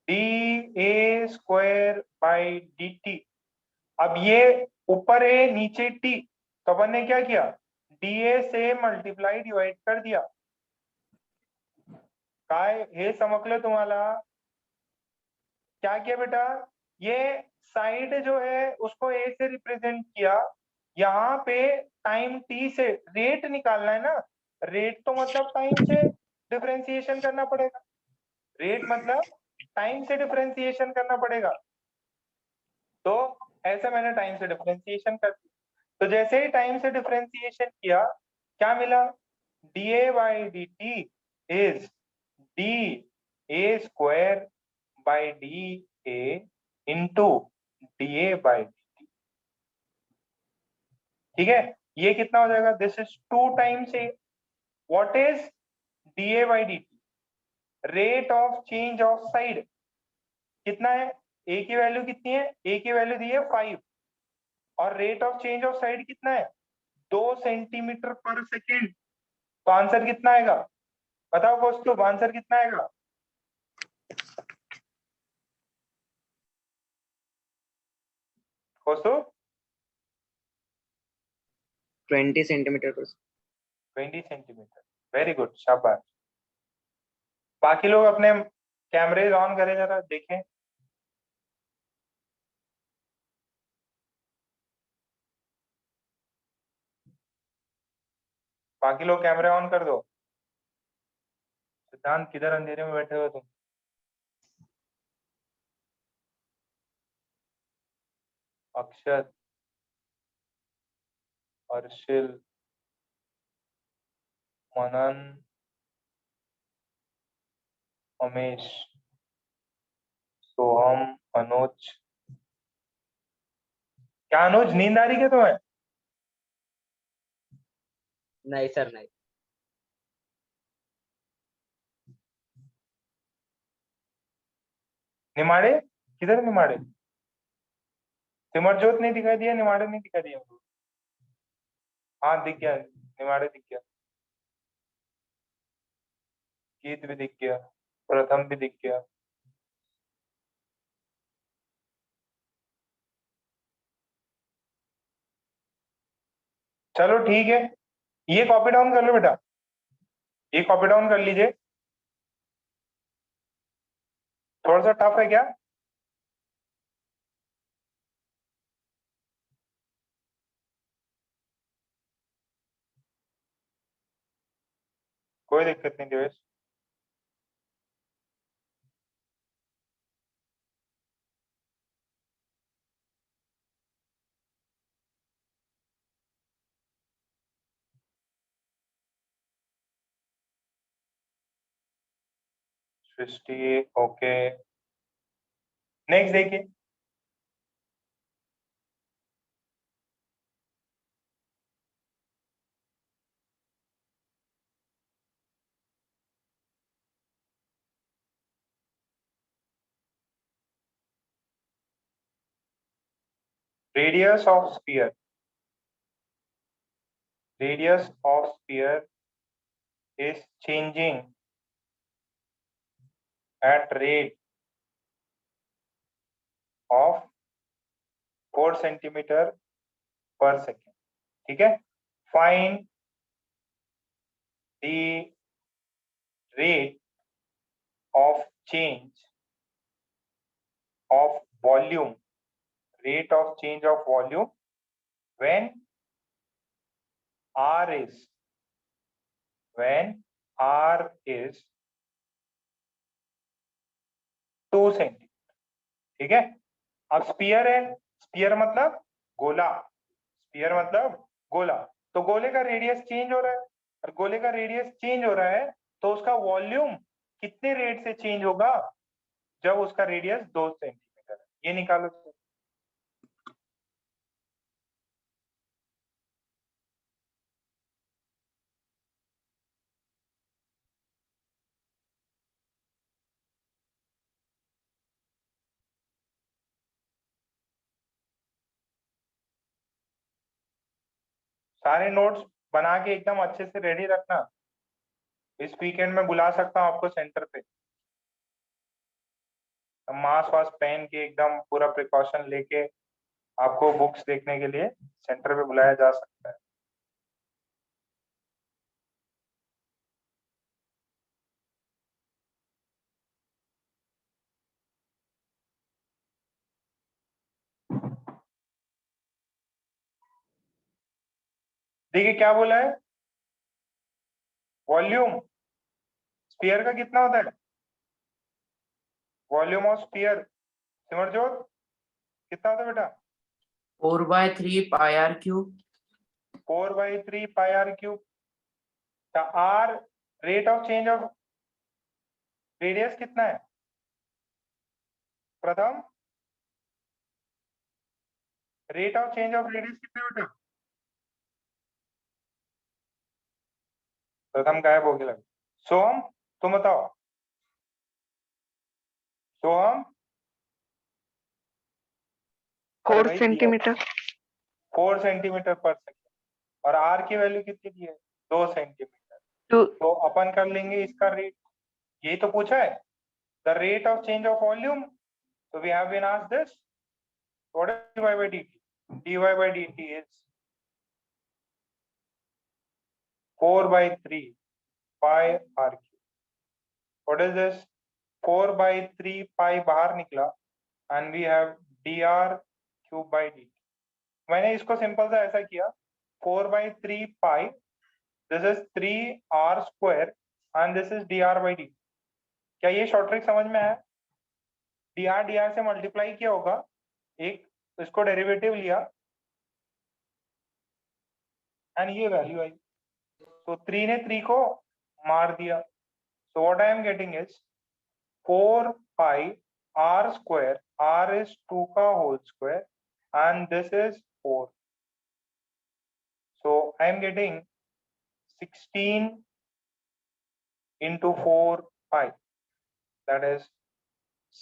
dA square by dt। अब ये ऊपर है नीचे t, तो अपन ने क्या किया, dA से मल्टीप्लाई डिवाइड कर दिया। काय हे समजलं तुम्हाला, क्या किया बेटा, ये साइड जो है उसको a से रिप्रेजेंट किया, यहाँ पे टाइम t से रेट निकालना है ना, रेट तो मतलब टाइम से डिफरेंशिएशन करना पड़ेगा, रेट मतलब टाइम से डिफरेंशिएशन करना पड़ेगा। तो ऐसे मैंने टाइम से डिफरेंशिएशन कर दिया। तो जैसे ही टाइम से डिफरेंशिएशन किया क्या मिला, dA by dt is dA square by dA into dA by dt। ठीक है, ये कितना हो जाएगा, this is 2 times A. What is dA by dt, rate of change of side कितना है, ए की वैल्यू कितनी है, ए की वैल्यू दी है 5 और rate of change of side कितना है 2 सेंटीमीटर पर सेकेंड। तो आंसर कितना आएगा, बताओ दोस्तों, आंसर कितना आएगा, दोस्तों 20 सेंटीमीटर पर 20 सेंटीमीटर। वेरी गुड, शाबाश। बाकी लोग अपने कैमरे ऑन करें जरा देखें। बाकी लोग कैमरे ऑन कर दो। सिद्धांत किधर अंधेरे में बैठे हो तुम, अक्षत, अर्शिल, मनन, उमेश, सोहम, अनुज। क्या अनुज नींद आ रही क्या तुम्हें, नहीं सर नहीं। निमाड़े किधर, निमाड़े, सिमरजोत नहीं दिखाई दिया, निमाड़े नहीं दिखाई दिया, हाँ दिख गया, निमाड़े दिख गया, गीत भी दिख गया, प्रथम भी दिख गया। चलो ठीक है, ये कॉपी डाउन कर लो बेटा, ये कॉपी डाउन कर लीजिए। थोड़ा सा टफ है क्या? कोई दिक्कत नहीं देवेश। सृष्टि ओके, नेक्स्ट देखिए। radius of sphere, radius of sphere is changing at rate of 4 centimeter per second, ठीक है। find the rate of change of volume, rate of change of volume when r is 2 centimetre, ठीक है। अब spear है, spear मतलब गोला, spear मतलब गोला, तो गोले का रेडियस चेंज हो रहा है, और गोले का रेडियस चेंज हो रहा है तो उसका वॉल्यूम कितने रेट से चेंज होगा जब उसका रेडियस 2 सेंटीमीटर है, ये निकालो। सारे नोट्स बना के एकदम अच्छे से रेडी रखना, इस वीकेंड में बुला सकता हूँ आपको सेंटर पे, मास वास पहन के एकदम पूरा प्रिकॉशन लेके आपको बुक्स देखने के लिए सेंटर पे बुलाया जा सकता है। देखिए क्या बोला है, वॉल्यूम स्फीयर का कितना होता है, वॉल्यूम ऑफ स्फीयर सिमरजोत कितना होता है बेटा? 4/3 pi r cube. 4/3 pi r cube. R rate of change of radius कितना है Pratham? Rate of change of radius कितना है बेटा? प्रथम गायब हो गया। सोहम तुम बताओ, सोहम 4 सेंटीमीटर। 4 सेंटीमीटर पर सेकेंड, और आर की वैल्यू कितनी दी है? 2 सेंटीमीटर। तो तो अपन कर लेंगे इसका रेट, यही तो पूछा है, the rate of change of volume, so we have been asked this, what is dy by dt? dy by dt is 4/3 pi r cube. What is this? 4/3 pi बाहर निकला, and we have dr cube by dt. मैंने इसको simple सा ऐसा किया, 4/3 pi, this is 3r square and this is dr by dt. क्या ये short trick समझ में आया? dr से मल्टीप्लाई किया होगा, एक इसको डेरिवेटिव लिया एंड ये वैल्यू आई, तो 3 ने 3 को मार दिया, so what I am getting is 4 pi r square, r is 2 का whole square and this is 4, so I am getting 16 into 4 pi, that is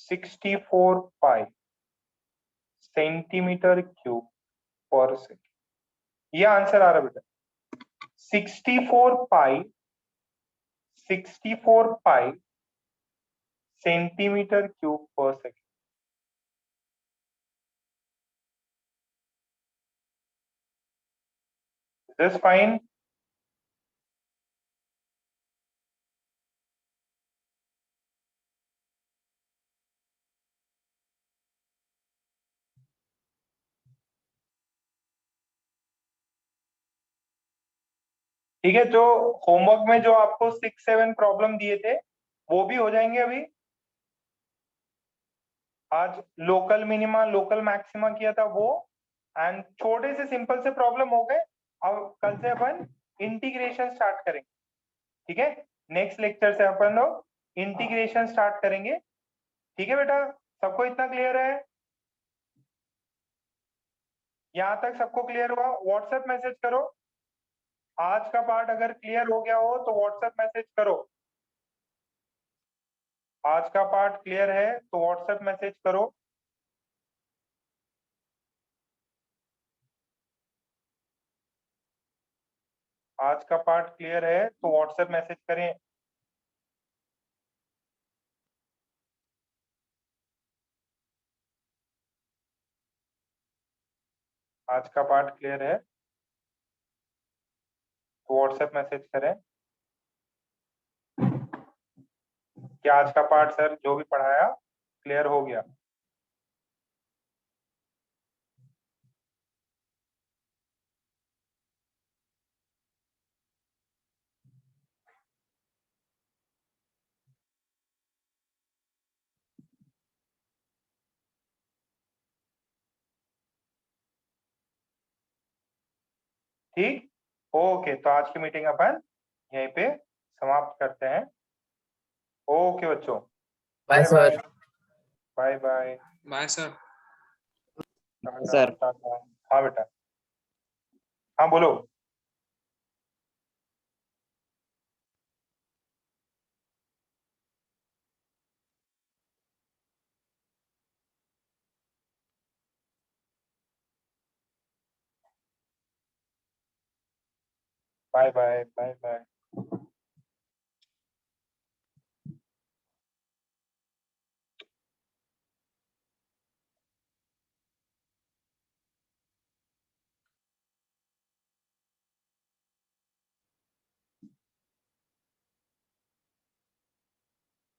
64 pi centimetre cube पर सेकेंड, ये आंसर आ रहा है बेटा। 64 पाई सेंटीमीटर क्यूब पर second. This fine? ठीक है, जो होमवर्क में जो आपको 6-7 प्रॉब्लम दिए थे वो भी हो जाएंगे अभी। आज लोकल मिनिमा लोकल मैक्सिमा किया था वो, एंड छोटे से सिंपल से प्रॉब्लम हो गए। अब कल से अपन इंटीग्रेशन स्टार्ट करेंगे। ठीक है, नेक्स्ट लेक्चर से अपन लोग इंटीग्रेशन स्टार्ट करेंगे। ठीक है बेटा, सबको इतना क्लियर है? यहाँ तक सबको क्लियर हुआ? व्हाट्सएप मैसेज करो। आज का पार्ट अगर क्लियर हो गया हो तो व्हाट्सएप मैसेज करो। आज का पार्ट क्लियर है तो व्हाट्सएप मैसेज करो। आज का पार्ट क्लियर है तो व्हाट्सएप मैसेज करें। आज का पार्ट क्लियर है तो व्हाट्सएप मैसेज करें कि आज का पार्ट सर जो भी पढ़ाया क्लियर हो गया। ठीक, ओके, तो आज की मीटिंग अपन यहीं पे समाप्त करते हैं। ओके बच्चों, bye sir. Bye bye. Bye sir. Sir. हाँ बेटा, हाँ बोलो। Bye bye bye bye.